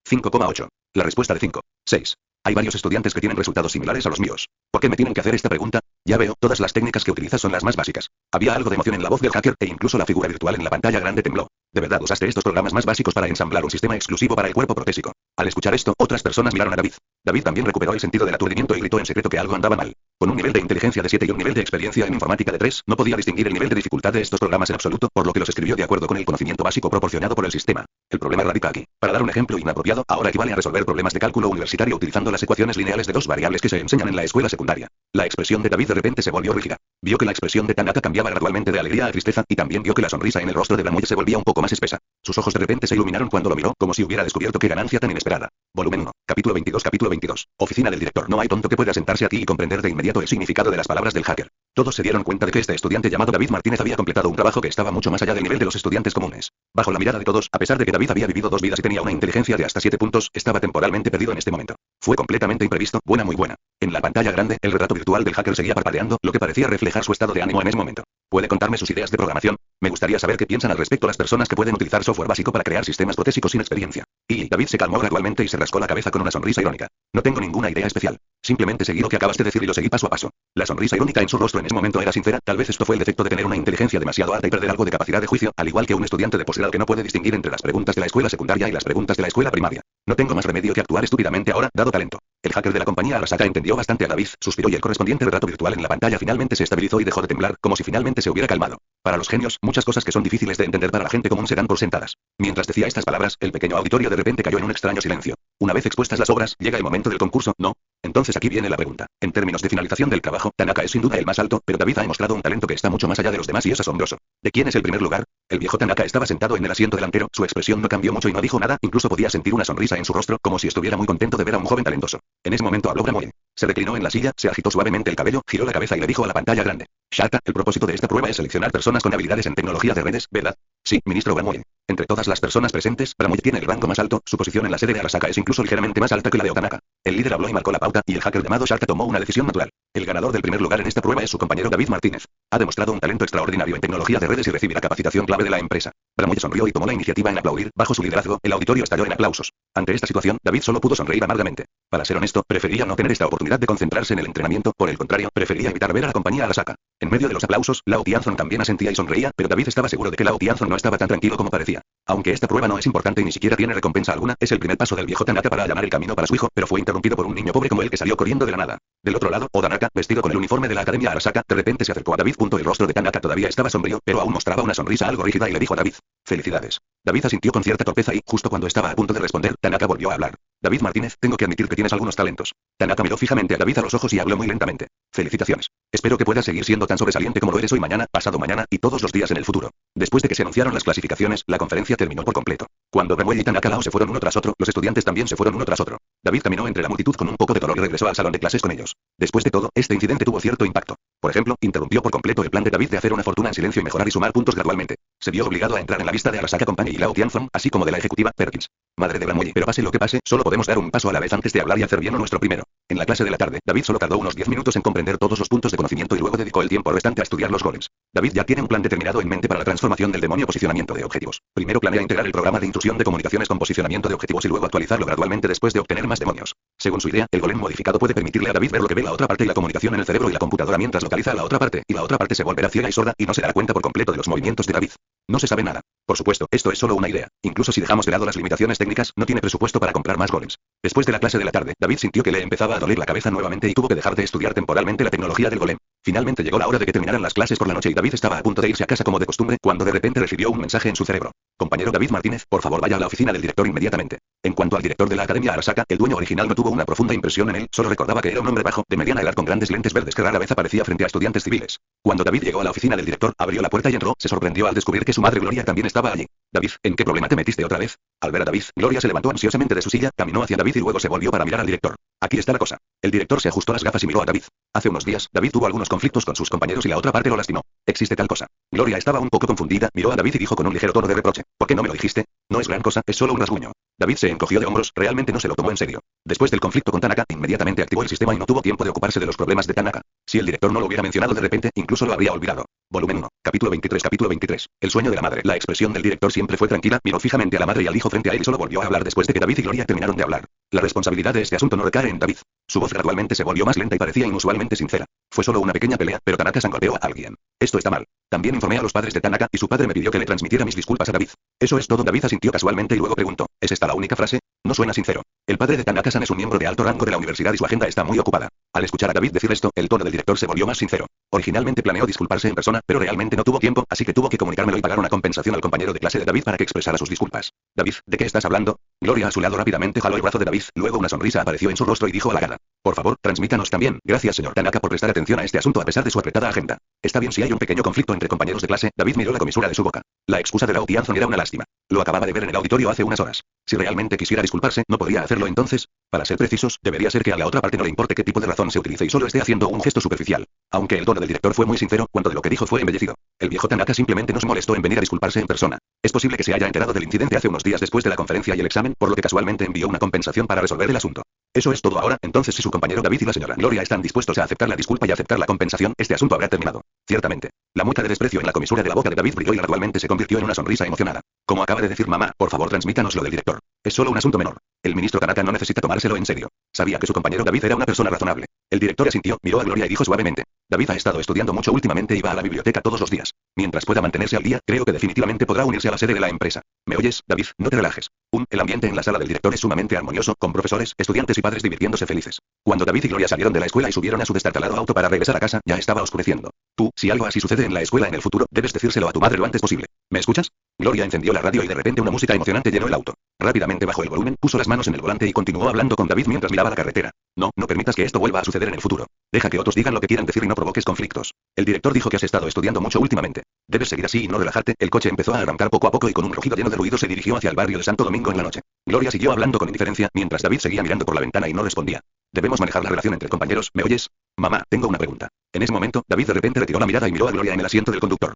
S1: 5,8. La respuesta de 5. 6. Hay varios estudiantes que tienen resultados similares a los míos. ¿Por qué me tienen que hacer esta pregunta? Ya veo, todas las técnicas que utilizas son las más básicas. Había algo de emoción en la voz del hacker, e incluso la figura virtual en la pantalla grande tembló. De verdad usaste estos programas más básicos para ensamblar un sistema exclusivo para el cuerpo protésico. Al escuchar esto, otras personas miraron a David. David también recuperó el sentido del aturdimiento y gritó en secreto que algo andaba mal. Con un nivel de inteligencia de 7 y un nivel de experiencia en informática de 3, no podía distinguir el nivel de dificultad de estos programas en absoluto, por lo que los escribió de acuerdo con el conocimiento básico proporcionado por el sistema. El problema radica aquí. Para dar un ejemplo inapropiado, ahora equivale a resolver problemas de cálculo universitario utilizando las ecuaciones lineales de dos variables que se enseñan en la escuela secundaria. La expresión de David de repente se volvió rígida. Vio que la expresión de Tanaka cambiaba gradualmente de alegría a tristeza, y también vio que la sonrisa en el rostro de Bramuelle se volvía un poco más espesa. Sus ojos de repente se iluminaron cuando lo miró, como si hubiera descubierto qué ganancia tan inesperada. Volumen 1. Capítulo 22. Capítulo 22. Oficina del director. No hay tonto que pueda sentarse aquí y comprender de inmediato el significado de las palabras del hacker. Todos se dieron cuenta de que este estudiante llamado David Martínez había completado un trabajo que estaba mucho más allá del nivel de los estudiantes comunes. Bajo la mirada de todos, a pesar de que David había vivido 2 vidas y tenía una inteligencia de hasta 7 puntos, estaba temporalmente perdido en este momento. Fue completamente imprevisto, buena muy buena. En la pantalla grande, el retrato virtual del hacker seguía parpadeando, lo que parecía reflejar su estado de ánimo en ese momento. ¿Puede contarme sus ideas de programación? Me gustaría saber qué piensan al respecto las personas que pueden utilizar software básico para crear sistemas protésicos sin experiencia. Y David se calmó gradualmente y se rascó la cabeza con una sonrisa irónica. No tengo ninguna idea especial. Simplemente seguí lo que acabas de decir y lo seguí paso a paso. La sonrisa irónica en su rostro en ese momento era sincera. Tal vez esto fue el defecto de tener una inteligencia demasiado alta y perder algo de capacidad de juicio, al igual que un estudiante de posgrado que no puede distinguir entre las preguntas de la escuela secundaria y las preguntas de la escuela primaria. No tengo más remedio que actuar estúpidamente ahora, dado talento. El hacker de la compañía Arasaka entendió bastante a David, suspiró y el correspondiente retrato virtual en la pantalla finalmente se estabilizó y dejó de temblar, como si finalmente se hubiera calmado. Para los genios, muchas cosas que son difíciles de entender para la gente común se dan por sentadas. Mientras decía estas palabras, el pequeño auditorio de repente cayó en un extraño silencio. Una vez expuestas las obras, llega el momento del concurso, ¿no? Entonces aquí viene la pregunta. En términos de finalización del trabajo, Tanaka es sin duda el más alto, pero David ha demostrado un talento que está mucho más allá de los demás y es asombroso. ¿De quién es el primer lugar? El viejo Tanaka estaba sentado en el asiento delantero, su expresión no cambió mucho y no dijo nada, incluso podía sentir una sonrisa en su rostro, como si estuviera muy contento de ver a un joven talentoso. En ese momento habló Bramuelle. Se reclinó en la silla, se agitó suavemente el cabello, giró la cabeza y le dijo a la pantalla grande. Shata, el propósito de esta prueba es seleccionar personas con habilidades en tecnología de redes, ¿verdad? Sí, ministro Bramuelle. Entre todas las personas presentes, Bramuelle tiene el rango más alto, su posición en la sede de Arasaka es incluso ligeramente más alta que la de Tanaka. El líder habló y marcó la pauta, y el hacker llamado Shata tomó una decisión natural. El ganador del primer lugar en esta prueba es su compañero David Martínez. Ha demostrado un talento extraordinario en tecnología de redes y recibirá capacitación clave de la empresa. Bramuelle sonrió y tomó la iniciativa en aplaudir. Bajo su liderazgo, el auditorio estalló en aplausos. Ante esta situación, David solo pudo sonreír amargamente. Para ser honesto, prefería no tener esta oportunidad de concentrarse en el entrenamiento, por el contrario, prefería evitar ver a la compañía Arasaka. En medio de los aplausos, Lao Tianzon también asentía y sonreía, pero David estaba seguro de que Lao Tianzon no estaba tan tranquilo como parecía. Aunque esta prueba no es importante y ni siquiera tiene recompensa alguna, es el primer paso del viejo Tanaka para allanar el camino para su hijo, pero fue interrumpido por un niño pobre como él que salió corriendo de la nada. Del otro lado, Odanaka, vestido con el uniforme de la Academia Arasaka, de repente se acercó a David. El rostro de Tanaka todavía estaba sombrío, pero aún mostraba una sonrisa algo rígida y le dijo a David: felicidades. David asintió con cierta torpeza y, justo cuando estaba a punto de responder, Tanaka volvió a hablar. David Martínez, tengo que admitir que tienes algunos talentos. Tanaka miró fijamente a David a los ojos y habló muy lentamente. Felicitaciones. Espero que puedas seguir siendo tan sobresaliente como lo eres hoy, mañana, pasado mañana, y todos los días en el futuro. Después de que se anunciaron las clasificaciones, la conferencia terminó por completo. Cuando Bramuelle y Tanaka Lao se fueron uno tras otro, los estudiantes también se fueron uno tras otro. David caminó entre la multitud con un poco de dolor y regresó al salón de clases con ellos. Después de todo, este incidente tuvo cierto impacto. Por ejemplo, interrumpió por completo el plan de David de hacer una fortuna en silencio y mejorar y sumar puntos gradualmente. Se vio obligado a entrar en la lista de Arasaka Company y Lao Tianzon, así como de la ejecutiva Perkins. Madre de Bramuelle, pero pase lo que pase, solo podemos dar un paso a la vez antes de hablar y hacer bien nuestro primero. En la clase de la tarde, David solo tardó unos 10 minutos en comprender todos los puntos de conocimiento y luego dedicó el tiempo restante a estudiar los golems. David ya tiene un plan determinado en mente para la transformación del demonio posicionamiento de objetivos. Primero planea integrar el programa de intrusión de comunicaciones con posicionamiento de objetivos y luego actualizarlo gradualmente después de obtener más demonios. Según su idea, el golem modificado puede permitirle a David ver lo que ve la otra parte y la comunicación en el cerebro y la computadora mientras localiza a la otra parte, y la otra parte se volverá ciega y sorda y no se dará cuenta por completo de los movimientos de David. No se sabe nada. Por supuesto, esto es solo una idea. Incluso si dejamos de lado las limitaciones técnicas, no tiene presupuesto para comprar más golems. Después de la clase de la tarde, David sintió que le empezaba a doler la cabeza nuevamente y tuvo que dejar de estudiar temporalmente la tecnología del golem. Finalmente llegó la hora de que terminaran las clases por la noche y David estaba a punto de irse a casa como de costumbre, cuando de repente recibió un mensaje en su cerebro. Compañero David Martínez, por favor vaya a la oficina del director inmediatamente. En cuanto al director de la Academia Arasaka, el dueño original no tuvo una profunda impresión en él, solo recordaba que era un hombre bajo, de mediana edad con grandes lentes verdes que rara vez aparecía frente a estudiantes civiles. Cuando David llegó a la oficina del director, abrió la puerta y entró, se sorprendió al descubrir que su madre Gloria también estaba allí. David, ¿en qué problema te metiste otra vez? Al ver a David, Gloria se levantó ansiosamente de su silla, caminó hacia David y luego se volvió para mirar al director. Aquí está la cosa. El director se ajustó las gafas y miró a David. Hace unos días, David tuvo algunos conflictos con sus compañeros y la otra parte lo lastimó. ¿Existe tal cosa? Gloria estaba un poco confundida, miró a David y dijo con un ligero tono de reproche. ¿Por qué no me lo dijiste? No es gran cosa, es solo un rasguño. David se encogió de hombros, realmente no se lo tomó en serio. Después del conflicto con Tanaka, inmediatamente activó el sistema y no tuvo tiempo de ocuparse de los problemas de Tanaka. Si el director no lo hubiera mencionado de repente, incluso lo habría olvidado. Volumen 1, capítulo 23. El sueño de la madre. La expresión del director siempre fue tranquila, miró fijamente a la madre y al hijo frente a él y solo volvió a hablar después de que David y Gloria terminaron de hablar. La responsabilidad de este asunto no recae en David. Su voz gradualmente se volvió más lenta y parecía inusualmente sincera. Fue solo una pequeña pelea, pero Tanaka-san golpeó a alguien. Esto está mal. También informé a los padres de Tanaka, y su padre me pidió que le transmitiera mis disculpas a David. Eso es todo. David asintió casualmente y luego preguntó, ¿es esta la única frase? No suena sincero. El padre de Tanaka-san es un miembro de alto rango de la universidad y su agenda está muy ocupada. Al escuchar a David decir esto, el tono del director se volvió más sincero. Originalmente planeó disculparse en persona, pero realmente no tuvo tiempo, así que tuvo que comunicármelo y pagar una compensación al compañero de clase de David para que expresara sus disculpas. David, ¿de qué estás hablando? Gloria a su lado rápidamente jaló el brazo de David, luego una sonrisa apareció en su rostro y dijo halagada. Por favor, transmítanos también. Gracias señor Tanaka por prestar atención a este asunto a pesar de su apretada agenda. Está bien si hay un pequeño conflicto entre compañeros de clase. David miró la comisura de su boca. La excusa de Lao Tianzon era una lástima. Lo acababa de ver en el auditorio hace unas horas. Si realmente quisiera disculparse, no podría hacerlo entonces. Para ser precisos, debería ser que a la otra parte no le importe qué tipo de razón se utilice y solo esté haciendo un gesto superficial. Aunque el tono del director fue muy sincero, cuando de lo que dijo fue embellecido. El viejo Tanaka simplemente no se molestó en venir a disculparse en persona. Es posible que se haya enterado del incidente hace unos días después de la conferencia y el examen, por lo que casualmente envió una compensación para resolver el asunto. Eso es todo ahora. Entonces, si su compañero David y la señora Gloria están dispuestos a aceptar la disculpa y aceptar la compensación, este asunto habrá terminado. Ciertamente. La mueca de desprecio en la comisura de la boca de David brilló y gradualmente se convirtió en una sonrisa emocionada. Como acaba de decir mamá, por favor transmítanos lo del director. Es solo un asunto menor. El ministro Tanaka no necesita tomárselo en serio. Sabía que su compañero David era una persona razonable. El director asintió, miró a Gloria y dijo suavemente. David ha estado estudiando mucho últimamente y va a la biblioteca todos los días. Mientras pueda mantenerse al día, creo que definitivamente podrá unirse a la sede de la empresa. ¿Me oyes, David? No te relajes. El ambiente en la sala del director es sumamente armonioso, con profesores, estudiantes y padres divirtiéndose felices. Cuando David y Gloria salieron de la escuela y subieron a su destartalado auto para regresar a casa, ya estaba oscureciendo. Tú, si algo así sucede en la escuela en el futuro, debes decírselo a tu madre lo antes posible. ¿Me escuchas? Gloria encendió la radio y de repente una música emocionante llenó el auto. Rápidamente bajó el volumen, puso las manos en el volante y continuó hablando con David mientras miraba la carretera. No permitas que esto vuelva a suceder en el futuro. Deja que otros digan lo que quieran decir y no provoques conflictos. El director dijo que has estado estudiando mucho últimamente. Debes seguir así y no relajarte. El coche empezó a arrancar poco a poco y con un rugido lleno de ruido se dirigió hacia el barrio de Santo Domingo en la noche. Gloria siguió hablando con indiferencia, mientras David seguía mirando por la ventana y no respondía. Debemos manejar la relación entre compañeros, ¿me oyes? Mamá, tengo una pregunta. En ese momento, David de repente retiró la mirada y miró a Gloria en el asiento del conductor.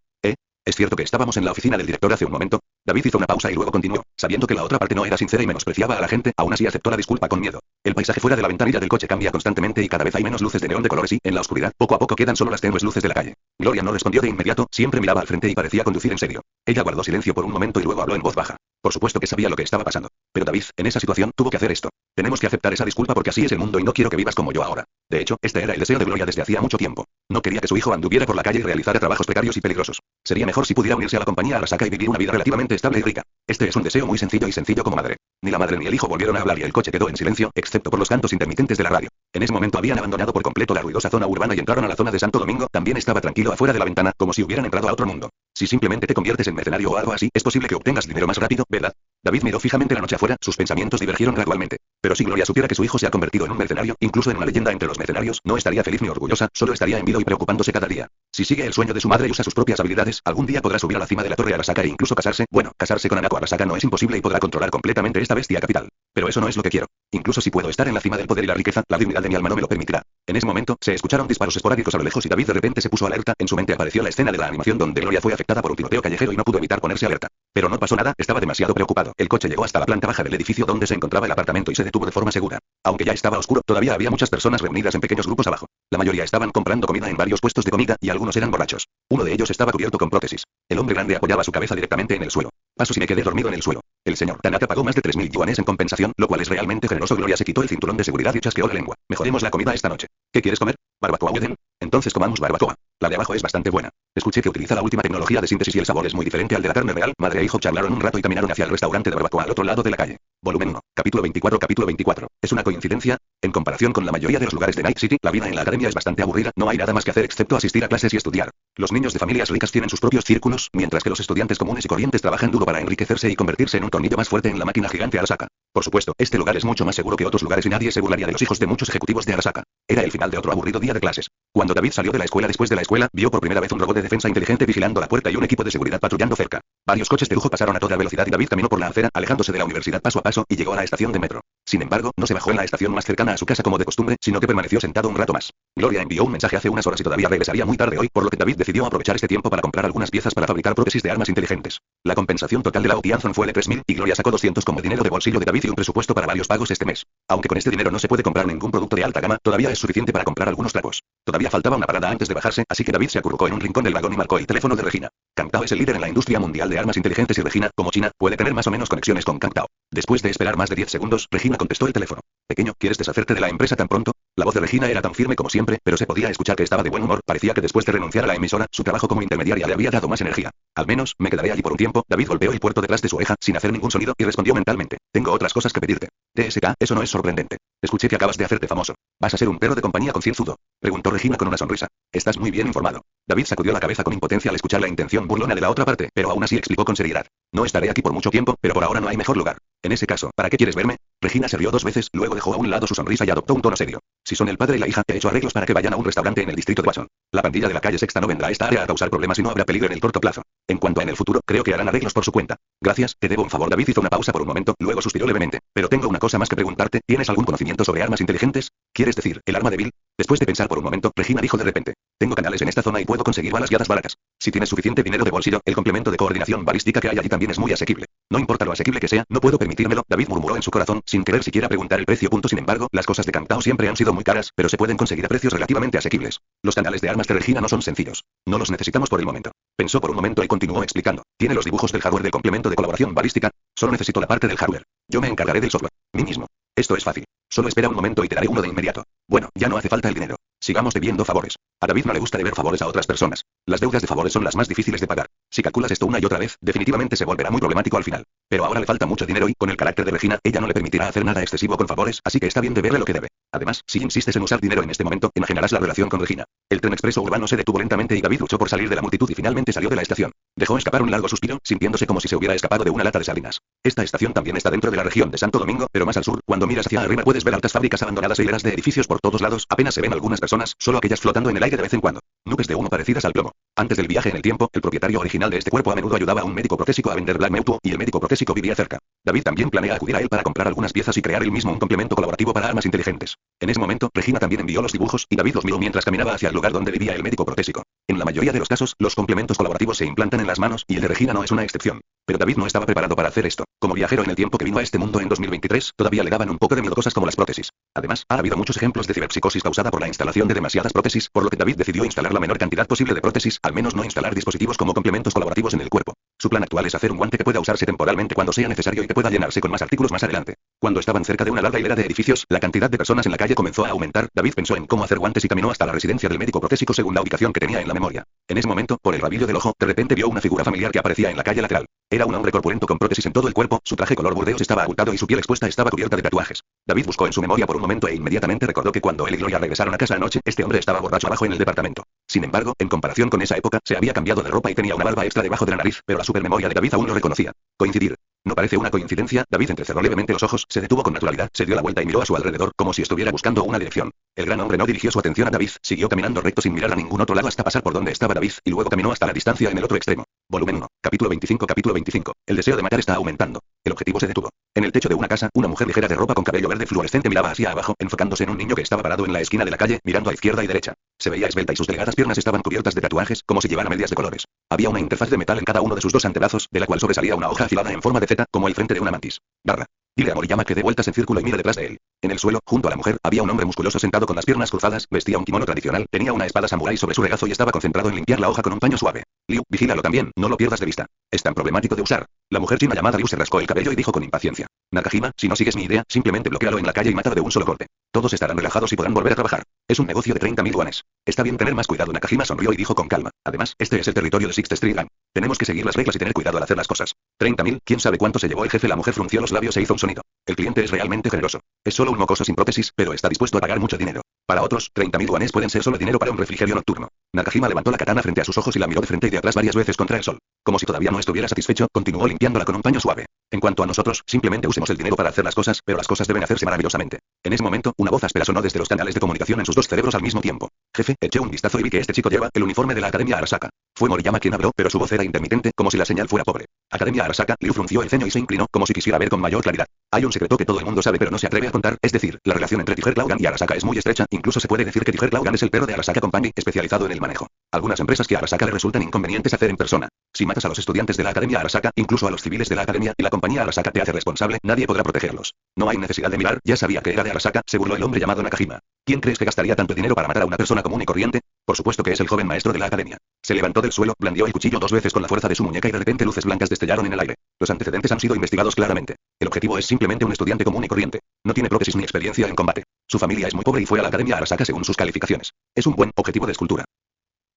S1: ¿Es cierto que estábamos en la oficina del director hace un momento? David hizo una pausa y luego continuó, sabiendo que la otra parte no era sincera y menospreciaba a la gente, aún así aceptó la disculpa con miedo. El paisaje fuera de la ventanilla del coche cambia constantemente y cada vez hay menos luces de neón de colores y, en la oscuridad, poco a poco quedan solo las tenues luces de la calle. Gloria no respondió de inmediato, siempre miraba al frente y parecía conducir en serio. Ella guardó silencio por un momento y luego habló en voz baja. Por supuesto que sabía lo que estaba pasando. Pero David, en esa situación, tuvo que hacer esto. Tenemos que aceptar esa disculpa porque así es el mundo y no quiero que vivas como yo ahora. De hecho, este era el deseo de Gloria desde hacía mucho tiempo. No quería que su hijo anduviera por la calle y realizara trabajos precarios y peligrosos. Sería mejor si pudiera unirse a la compañía Arasaka y vivir una vida relativamente estable y rica. Este es un deseo muy sencillo como madre. Ni la madre ni el hijo volvieron a hablar y el coche quedó en silencio, excepto por los cantos intermitentes de la radio. En ese momento habían abandonado por completo la ruidosa zona urbana y entraron a la zona de Santo Domingo. También estaba tranquilo afuera de la ventana, como si hubieran entrado a otro mundo. Si simplemente te conviertes en mercenario o algo así, es posible que obtengas dinero más rápido, ¿verdad? David miró fijamente la noche afuera, sus pensamientos divergieron gradualmente. Pero si Gloria supiera que su hijo se ha convertido en un mercenario, incluso en una leyenda entre los mercenarios, no estaría feliz ni orgullosa, solo estaría en vilo y preocupándose cada día. Si sigue el sueño de su madre y usa sus propias habilidades, algún día podrá subir a la cima de la torre Arasaka e incluso casarse. Bueno, casarse con Anako Arasaka no es imposible y podrá controlar completamente esta bestia capital. Pero eso no es lo que quiero. Incluso si puedo estar en la cima del poder y la riqueza, la dignidad de mi alma no me lo permitirá. En ese momento, se escucharon disparos esporádicos a lo lejos y David de repente se puso alerta. En su mente apareció la escena de la animación donde Gloria fue afectada por un tiroteo callejero y no pudo evitar ponerse alerta. Pero no pasó nada, estaba demasiado preocupado. El coche llegó hasta la planta baja del edificio donde se encontraba el apartamento y se detuvo de forma segura. Aunque ya estaba oscuro, todavía había muchas personas reunidas en pequeños grupos abajo. La mayoría estaban comprando comida en varios puestos de comida y algunos eran borrachos. Uno de ellos estaba cubierto con prótesis. El hombre grande apoyaba su cabeza directamente en el suelo. Paso si me quedé dormido en el suelo. El señor Tanaka pagó más de 3.000 yuanes en compensación, lo cual es realmente generoso. Gloria se quitó el cinturón de seguridad y chasqueó la lengua. Mejoremos la comida esta noche. ¿Qué quieres comer? ¿Barbacoa Uden? Entonces comamos barbacoa. La de abajo es bastante buena. Escuché que utiliza la última tecnología de síntesis y el sabor es muy diferente al de la carne real. Madre e hijo charlaron un rato y caminaron hacia el restaurante de barbacoa al otro lado de la calle. Volumen 1. Capítulo 24. Capítulo 24. ¿Es una coincidencia? En comparación con la mayoría de los lugares de Night City, la vida en la academia es bastante aburrida, no hay nada más que hacer excepto asistir a clases y estudiar. Los niños de familias ricas tienen sus propios círculos, mientras que los estudiantes comunes y corrientes trabajan duro para enriquecerse y convertirse en un tornillo más fuerte en la máquina gigante Arasaka. Por supuesto, este lugar es mucho más seguro que otros lugares y nadie se burlaría de los hijos de muchos ejecutivos de Arasaka. Era el final de otro aburrido día de clases. Cuando David salió de la escuela después de la escuela, vio por primera vez un robot de defensa inteligente vigilando la puerta y un equipo de seguridad patrullando cerca. Varios coches de lujo pasaron a toda velocidad y David caminó por la acera, alejándose de la universidad paso a paso, y llegó a la estación de metro. Sin embargo, no se bajó en la estación más cercana a su casa como de costumbre, sino que permaneció sentado un rato más. Gloria envió un mensaje hace unas horas y todavía regresaría muy tarde hoy, por lo que David decidió aprovechar este tiempo para comprar algunas piezas para fabricar prótesis de armas inteligentes. La compensación total de la Otianzon fue de 3.000, y Gloria sacó 200 como dinero de bolsillo de David y un presupuesto para varios pagos este mes. Aunque con este dinero no se puede comprar ningún producto de alta gama, todavía es suficiente para comprar algunos trapos. Todavía faltaba una parada antes de bajarse, así que David se acurrucó en un rincón del vagón y marcó el teléfono de Regina. Cangtao es el líder en la industria mundial de armas inteligentes y Regina, como China, puede tener más o menos conexiones con Cangtao. Después de esperar más de 10 segundos, Regina contestó el teléfono. Pequeño, ¿quieres deshacerte de la empresa tan pronto? La voz de Regina era tan firme como siempre, pero se podía escuchar que estaba de buen humor. Parecía que después de renunciar a la emisora, su trabajo como intermediaria le había dado más energía. Al menos, me quedaré allí por un tiempo. David golpeó el puerto detrás de su oreja, sin hacer ningún sonido, y respondió mentalmente. Tengo otras cosas que pedirte. TSK, eso no es sorprendente. Escuché que acabas de hacerte famoso. ¿Vas a ser un perro de compañía concienzudo? Preguntó Regina con una sonrisa. Estás muy bien informado. David sacudió la cabeza con impotencia al escuchar la intención burlona de la otra parte, pero aún así explicó con seriedad. No estaré aquí por mucho tiempo, pero por ahora no hay mejor lugar. En ese caso, ¿para qué quieres verme? Regina se rió 2 veces, luego dejó a un lado su sonrisa y adoptó un tono serio. Si son el padre y la hija, he hecho arreglos para que vayan a un restaurante en el distrito de Watson. La pandilla de la calle Sexta no vendrá a esta área a causar problemas y no habrá peligro en el corto plazo. En cuanto a en el futuro, creo que harán arreglos por su cuenta. Gracias, te debo un favor. David hizo una pausa por un momento, luego suspiró levemente. Pero tengo una cosa más que preguntarte, ¿tienes algún conocimiento sobre armas inteligentes? ¿Quieres decir, el arma de Bill? Después de pensar por un momento, Regina dijo de repente. Tengo canales en esta zona y puedo conseguir balas guiadas baratas. Si tienes suficiente dinero de bolsillo, el complemento de coordinación balística que hay allí también es muy asequible. No importa lo asequible que sea, no puedo permitírmelo, David murmuró en su corazón, sin querer siquiera preguntar el precio. Sin embargo, las cosas de Cangtao siempre han sido muy caras, pero se pueden conseguir a precios relativamente asequibles. Los canales de armas de Regina no son sencillos. No los necesitamos por el momento. Pensó por un momento y continuó explicando. Tiene los dibujos del hardware del complemento de colaboración balística. Solo necesito la parte del hardware. Yo me encargaré del software. Mí mismo. Esto es fácil. Solo espera un momento y te daré uno de inmediato. Bueno, ya no hace falta el dinero. Sigamos debiendo favores. A David no le gusta deber favores a otras personas. Las deudas de favores son las más difíciles de pagar. Si calculas esto una y otra vez, definitivamente se volverá muy problemático al final. Pero ahora le falta mucho dinero y, con el carácter de Regina, ella no le permitirá hacer nada excesivo con favores, así que está bien deberle lo que debe. Además, si insistes en usar dinero en este momento, enajenarás la relación con Regina. El tren expreso urbano se detuvo lentamente y David luchó por salir de la multitud y finalmente salió de la estación. Dejó escapar un largo suspiro, sintiéndose como si se hubiera escapado de una lata de sardinas. Esta estación también está dentro de la región de Santo Domingo, pero más al sur. Cuando miras hacia arriba puedes ver altas fábricas abandonadas e hileras de edificios por todos lados. Apenas se ven algunas personas, solo aquellas flotando en el aire de vez en cuando. Nubes de humo parecidas al plomo. Antes del viaje en el tiempo, el propietario original de este cuerpo a menudo ayudaba a un médico protésico a vender Black Mutuo, y el médico protésico vivía cerca. David también planea acudir a él para comprar algunas piezas y crear él mismo un complemento colaborativo para armas inteligentes. En ese momento, Regina también envió los dibujos, y David los miró mientras caminaba hacia el lugar donde vivía el médico protésico. En la mayoría de los casos, los complementos colaborativos se implantan en las manos, y el de Regina no es una excepción. Pero David no estaba preparado para hacer esto. Como viajero en el tiempo que vino a este mundo en 2023, todavía le daban un poco de miedo cosas como las prótesis. Además, ha habido muchos ejemplos de ciberpsicosis causada por la instalación de demasiadas prótesis, por lo que David decidió instalar la menor cantidad posible de prótesis, al menos no instalar dispositivos como complementos colaborativos en el cuerpo. Su plan actual es hacer un guante que pueda usarse temporalmente cuando sea necesario y que pueda llenarse con más artículos más adelante. Cuando estaban cerca de una larga hilera de edificios, la cantidad de personas en la calle comenzó a aumentar. David pensó en cómo hacer guantes y caminó hasta la residencia del médico protésico según la ubicación que tenía en la memoria. En ese momento, por el rabillo del ojo, de repente vio una figura familiar que aparecía en la calle lateral. Era un hombre corpulento con prótesis en todo el cuerpo, su traje color burdeos estaba abultado y su piel expuesta estaba cubierta de tatuajes. David buscó en su memoria por un momento e inmediatamente recordó que cuando él y Gloria regresaron a casa anoche, este hombre estaba borracho abajo en el departamento. Sin embargo, en comparación con esa época, se había cambiado de ropa y tenía una barba extra debajo de la nariz, pero la supermemoria de David aún lo reconocía. Coincidir. No parece una coincidencia. David entrecerró levemente los ojos, se detuvo con naturalidad, se dio la vuelta y miró a su alrededor, como si estuviera buscando una dirección. El gran hombre no dirigió su atención a David, siguió caminando recto sin mirar a ningún otro lado hasta pasar por donde estaba David, y luego caminó hasta la distancia en el otro extremo. Volumen 1. Capítulo 25. Capítulo 25. El deseo de matar está aumentando. El objetivo se detuvo. En el techo de una casa, una mujer ligera de ropa con cabello verde fluorescente miraba hacia abajo, enfocándose en un niño que estaba parado en la esquina de la calle, mirando a izquierda y derecha. Se veía esbelta y sus delgadas piernas estaban cubiertas de tatuajes, como si llevara medias de colores. Había una interfaz de metal en cada uno de sus dos antebrazos, de la cual sobresalía una hoja afilada en forma de Z, como el frente de una mantis. Barra. Dile a Moriyama que dé vueltas en círculo y mire detrás de él. En el suelo, junto a la mujer, había un hombre musculoso sentado con las piernas cruzadas, vestía un kimono tradicional, tenía una espada samurái sobre su regazo y estaba concentrado en limpiar la hoja con un paño suave. Liu, vigílalo también, no lo pierdas de vista. Es tan problemático de usar. La mujer china llamada Liu se rascó el cabello y dijo con impaciencia. Nakajima, si no sigues mi idea, simplemente bloquéalo en la calle y mátalo de un solo corte. Todos estarán relajados y podrán volver a trabajar. Es un negocio de 30.000 yuanes. Está bien tener más cuidado. Nakajima sonrió y dijo con calma. Además, este es el territorio de Sixth Street Gang. Tenemos que seguir las reglas y tener cuidado al hacer las cosas. 30.000, ¿quién sabe cuánto se llevó el jefe? La mujer frunció los labios e hizo un sonido. El cliente es realmente generoso. Es solo un mocoso sin prótesis, pero está dispuesto a pagar mucho dinero. Para otros, 30.000 yuanes pueden ser solo dinero para un refrigerio nocturno. Nakajima levantó la katana frente a sus ojos y la miró de frente y de atrás varias veces contra el sol. Como si todavía no estuviera satisfecho, continuó limpiándola con un paño suave. En cuanto a nosotros, simplemente usemos el dinero para hacer las cosas, pero las cosas deben hacerse maravillosamente. En ese momento, una voz áspera sonó desde los canales de comunicación en sus dos cerebros al mismo tiempo. Jefe, eché un vistazo y vi que este chico lleva el uniforme de la Academia Arasaka. Fue Moriyama quien habló, pero su voz era intermitente, como si la señal fuera pobre. Academia Arasaka. Liu frunció el ceño y se inclinó, como si quisiera ver con mayor claridad. Hay un secreto que todo el mundo sabe pero no se atreve a contar, es decir, la relación entre Tiger Claw Gang y Arasaka es muy estrecha, incluso se puede decir que Tiger Claw Gang es el perro de Arasaka Company, especializado en el manejo. Algunas empresas que a Arasaka le resultan inconvenientes hacer en persona. Si matas a los estudiantes de la Academia Arasaka, incluso a los civiles de la Academia, y la compañía Arasaka te hace responsable, nadie podrá protegerlos. No hay necesidad de mirar, ya sabía que era de Arasaka, se burló el hombre llamado Nakajima. ¿Quién crees que gastaría tanto dinero para matar a una persona común y corriente? Por supuesto que es el joven maestro de la Academia. Se levantó del suelo, blandió el cuchillo 2 veces con la fuerza de su muñeca y de repente luces blancas destellaron en el aire. Los antecedentes han sido investigados claramente. El objetivo es simplemente un estudiante común y corriente. No tiene prótesis ni experiencia en combate. Su familia es muy pobre y fue a la Academia Arasaka según sus calificaciones. Es un buen objetivo de escultura.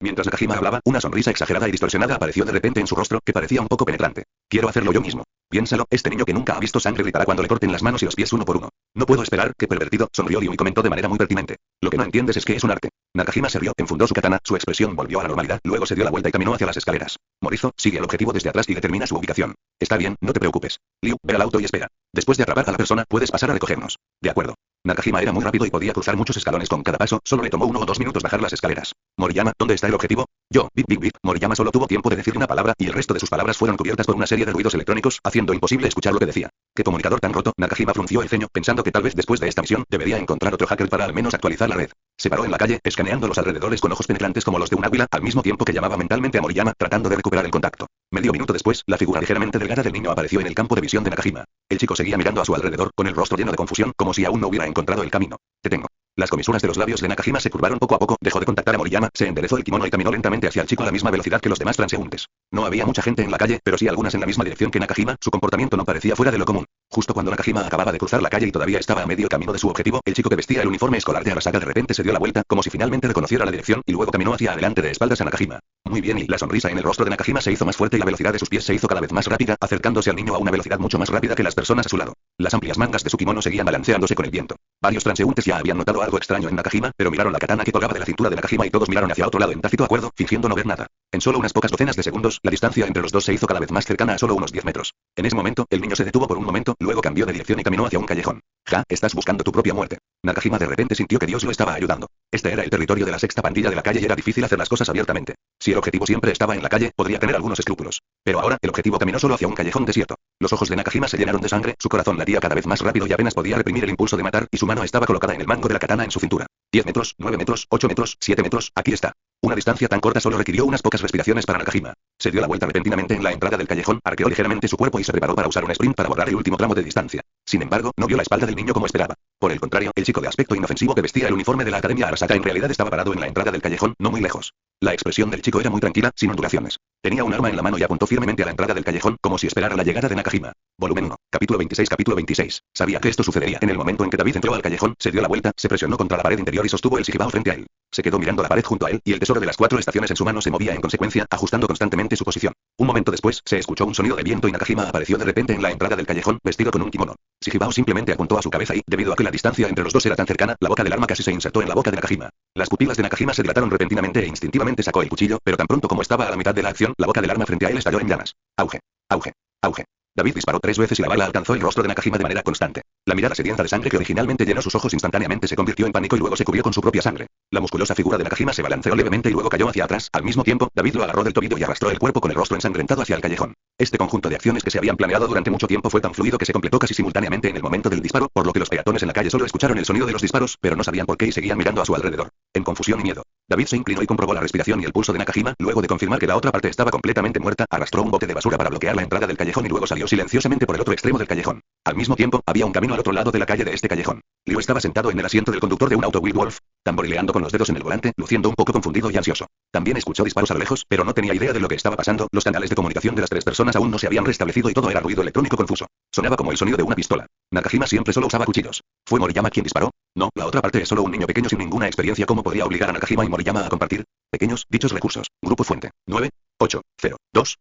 S1: Mientras Nakajima hablaba, una sonrisa exagerada y distorsionada apareció de repente en su rostro, que parecía un poco penetrante. Quiero hacerlo yo mismo. Piénsalo, este niño que nunca ha visto sangre gritará cuando le corten las manos y los pies uno por uno. No puedo esperar, qué pervertido, sonrió Liu y comentó de manera muy pertinente. Lo que no entiendes es que es un arte. Nakajima se rió, enfundó su katana, su expresión volvió a la normalidad, luego se dio la vuelta y caminó hacia las escaleras. Morizo, sigue el objetivo desde atrás y determina su ubicación. Está bien, no te preocupes. Liu, ve al auto y espera. Después de atrapar a la persona, puedes pasar a recogernos. De acuerdo. Nakajima era muy rápido y podía cruzar muchos escalones con cada paso, solo le tomó 1 o 2 minutos bajar las escaleras. Moriyama, ¿dónde está el objetivo? Yo, bip bip bip. Moriyama solo tuvo tiempo de decir una palabra y el resto de sus palabras fueron cubiertas por una serie de ruidos electrónicos, haciendo imposible escuchar lo que decía. ¿Qué comunicador tan roto? Nakajima frunció el ceño, pensando que tal vez después de esta misión, debería encontrar otro hacker para al menos actualizar la red. Se paró en la calle, escaneando los alrededores con ojos penetrantes como los de un águila, al mismo tiempo que llamaba mentalmente a Moriyama, tratando de recuperar el contacto. Medio minuto después, la figura ligeramente delgada del niño apareció en el campo de visión de Nakajima. El chico seguía mirando a su alrededor, con el rostro lleno de confusión, como si aún no hubiera encontrado el camino. Te tengo. Las comisuras de los labios de Nakajima se curvaron poco a poco, dejó de contactar a Moriyama, se enderezó el kimono y caminó lentamente hacia el chico a la misma velocidad que los demás transeúntes. No había mucha gente en la calle, pero sí algunas en la misma dirección que Nakajima, su comportamiento no parecía fuera de lo común. Justo cuando Nakajima acababa de cruzar la calle y todavía estaba a medio camino de su objetivo, el chico que vestía el uniforme escolar de Arasaka de repente se dio la vuelta, como si finalmente reconociera la dirección, y luego caminó hacia adelante de espaldas a Nakajima. Muy bien, y la sonrisa en el rostro de Nakajima se hizo más fuerte y la velocidad de sus pies se hizo cada vez más rápida, acercándose al niño a una velocidad mucho más rápida que las personas a su lado. Las amplias mangas de su kimono seguían balanceándose con el viento. Varios transeúntes ya habían notado algo extraño en Nakajima, pero miraron la katana que colgaba de la cintura de Nakajima y todos miraron hacia otro lado en tácito acuerdo, fingiendo no ver nada. En solo unas pocas docenas de segundos, la distancia entre los dos se hizo cada vez más cercana a solo unos 10 metros. En ese momento, el niño se detuvo por un momento, luego cambió de dirección y caminó hacia un callejón. Ja, estás buscando tu propia muerte. Nakajima de repente sintió que Dios lo estaba ayudando. Este era el territorio de la sexta pandilla de la calle y era difícil hacer las cosas abiertamente. Si el objetivo siempre estaba en la calle, podría tener algunos escrúpulos. Pero ahora, el objetivo caminó solo hacia un callejón desierto. Los ojos de Nakajima se llenaron de sangre, su corazón latía cada vez más rápido y apenas podía reprimir el impulso de matar, y su mano estaba colocada en el mango de la katana en su cintura. 10 metros, 9 metros, 8 metros, 7 metros, aquí está. Una distancia tan corta solo requirió unas pocas respiraciones para Nakajima. Se dio la vuelta repentinamente en la entrada del callejón, arqueó ligeramente su cuerpo y se preparó para usar un sprint para borrar el último tramo de distancia. Sin embargo, no vio la espalda del niño como esperaba. Por el contrario, el chico de aspecto inofensivo que vestía el uniforme de la Academia Arasaka en realidad estaba parado en la entrada del callejón, no muy lejos. La expresión del chico era muy tranquila, sin ondulaciones. Tenía un arma en la mano y apuntó firmemente a la entrada del callejón, como si esperara la llegada de Nakajima. Volumen 1. Capítulo 26. Capítulo 26. Sabía que esto sucedería. En el momento en que David entró al callejón, se dio la vuelta, se presionó contra la pared interior y sostuvo el Shikibao frente a él. Se quedó mirando la pared junto a él, y el tesoro de las 4 estaciones en su mano se movía en consecuencia, ajustando constantemente su posición. Un momento después, se escuchó un sonido de viento y Nakajima apareció de repente en la entrada del callejón, vestido con un kimono. Shikibao simplemente apuntó a su cabeza y, debido a que la distancia entre los dos era tan cercana, la boca del arma casi se insertó en la boca de Nakajima. Las pupilas de Nakajima se dilataron repentinamente e instintivamente sacó el cuchillo, pero tan pronto como estaba a la mitad de la acción, la boca del arma frente a él estalló en llamas. Auge. Auge. Auge. David disparó 3 veces y la bala alcanzó el rostro de Nakajima de manera constante. La mirada sedienta de sangre que originalmente llenó sus ojos instantáneamente se convirtió en pánico y luego se cubrió con su propia sangre. La musculosa figura de Nakajima se balanceó levemente y luego cayó hacia atrás. Al mismo tiempo, David lo agarró del tobillo y arrastró el cuerpo con el rostro ensangrentado hacia el callejón. Este conjunto de acciones que se habían planeado durante mucho tiempo fue tan fluido que se completó casi simultáneamente en el momento del disparo, por lo que los peatones en la calle solo escucharon el sonido de los disparos, pero no sabían por qué y seguían mirando a su alrededor. En confusión y miedo, David se inclinó y comprobó la respiración y el pulso de Nakajima, luego de confirmar que la otra parte estaba completamente muerta, arrastró un bote de basura para bloquear la entrada del callejón y luego salió silenciosamente por el otro extremo del callejón. Al mismo tiempo, había un camino al otro lado de la calle de este callejón. Liu estaba sentado en el asiento del conductor de un auto Will Wolf, tamborileando con los dedos en el volante, luciendo un poco confundido y ansioso. También escuchó disparos a lo lejos, pero no tenía idea de lo que estaba pasando. Los canales de comunicación de las 3 personas aún no se habían restablecido y todo era ruido electrónico confuso. Sonaba como el sonido de una pistola. Nakajima siempre solo usaba cuchillos. ¿Fue Moriyama quien disparó? No, la otra parte es solo un niño pequeño sin ninguna experiencia. ¿Cómo podía obligar a Nakajima y Moriyama a compartir pequeños dichos recursos? Grupo fuente. 9, 8, 0, 2,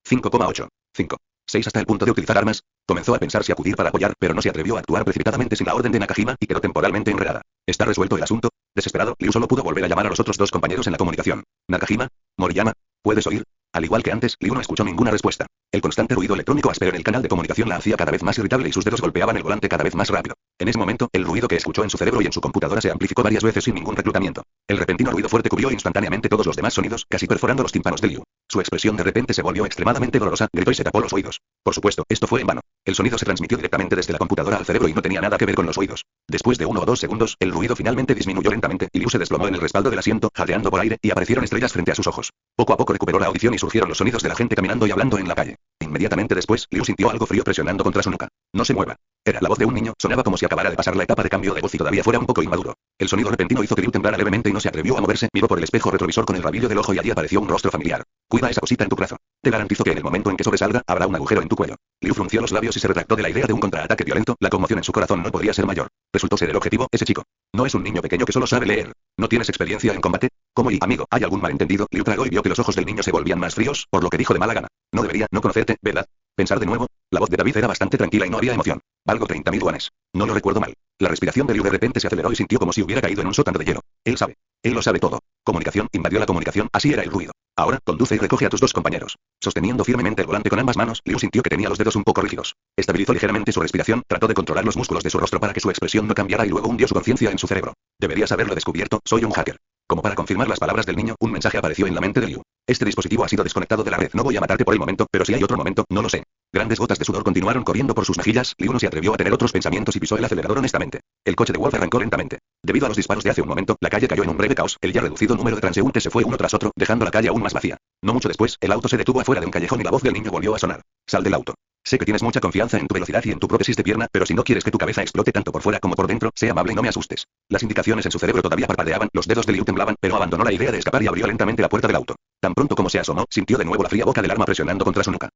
S1: 5,8, 5, 6 hasta el punto de utilizar armas. Comenzó a pensar si acudir para apoyar, pero no se atrevió a actuar precipitadamente sin la orden de Nakajima y quedó temporalmente enredada. ¿Está resuelto el asunto? Desesperado, Liu solo pudo volver a llamar a los otros dos compañeros en la comunicación. Nakajima, Moriyama, ¿puedes oír? Al igual que antes, Liu no escuchó ninguna respuesta. El constante ruido electrónico áspero en el canal de comunicación la hacía cada vez más irritable y sus dedos golpeaban el volante cada vez más rápido. En ese momento, el ruido que escuchó en su cerebro y en su computadora se amplificó varias veces sin ningún reclutamiento. El repentino ruido fuerte cubrió instantáneamente todos los demás sonidos, casi perforando los tímpanos de Liu. Su expresión de repente se volvió extremadamente dolorosa, gritó y se tapó los oídos. Por supuesto, esto fue en vano. El sonido se transmitió directamente desde la computadora al cerebro y no tenía nada que ver con los oídos. Después de 1 o 2 segundos, el ruido finalmente disminuyó lentamente, y Liu se desplomó en el respaldo del asiento, jadeando por aire, y aparecieron estrellas frente a sus ojos. Poco a poco recuperó la audición y surgieron los sonidos de la gente caminando y hablando en la calle. Inmediatamente después, Liu sintió algo frío presionando contra su nuca. No se mueva. Era la voz de un niño, sonaba como si acabara de pasar la etapa de cambio de voz y todavía fuera un poco inmaduro. El sonido repentino hizo que Liu temblara levemente y no se atrevió a moverse, miró por el espejo retrovisor con el rabillo del ojo y allí apareció un rostro familiar. Cuida esa cosita en tu brazo. Te garantizo que en el momento en que sobresalga, habrá un agujero en tu cuello. Liu frunció los labios y se retractó de la idea de un contraataque violento, la conmoción en su corazón no podría ser mayor. Resultó ser el objetivo, ese chico. No es un niño pequeño que solo sabe leer. ¿No tienes experiencia en combate? ¿Cómo y amigo, hay algún malentendido? Liu tragó y vio que los ojos del niño se volvían más fríos, por lo que dijo de mala gana. No debería no conocerte, ¿verdad? Pensar de nuevo. La voz de David era bastante tranquila y no había emoción. Valgo 30.000 yuanes. No lo recuerdo mal. La respiración de Liu de repente se aceleró y sintió como si hubiera caído en un sótano de hielo. Él sabe. Él lo sabe todo. Comunicación, invadió la comunicación, así era el ruido. Ahora, conduce y recoge a tus dos compañeros. Sosteniendo firmemente el volante con ambas manos, Liu sintió que tenía los dedos un poco rígidos. Estabilizó ligeramente su respiración, trató de controlar los músculos de su rostro para que su expresión no cambiara y luego hundió su conciencia en su cerebro. Deberías haberlo descubierto, soy un hacker. Como para confirmar las palabras del niño, un mensaje apareció en la mente de Liu. Este dispositivo ha sido desconectado de la red. No voy a matarte por el momento, pero si hay otro momento, no lo sé. Grandes gotas de sudor continuaron corriendo por sus mejillas. Liu no se atrevió a tener otros pensamientos y pisó el acelerador honestamente. El coche de Wolf arrancó lentamente. Debido a los disparos de hace un momento, la calle cayó en un breve caos. El ya reducido número de transeúntes se fue uno tras otro, dejando la calle aún más vacía. No mucho después, el auto se detuvo afuera de un callejón y la voz del niño volvió a sonar. Sal del auto. Sé que tienes mucha confianza en tu velocidad y en tu prótesis de pierna, pero si no quieres que tu cabeza explote tanto por fuera como por dentro, sé amable y no me asustes. Las indicaciones en su cerebro todavía parpadeaban, los dedos de Liu temblaban, pero abandonó la idea de escapar y abrió lentamente la puerta del auto. Tan pronto como se asomó, sintió de nuevo la fría boca del arma presionando contra su nuca.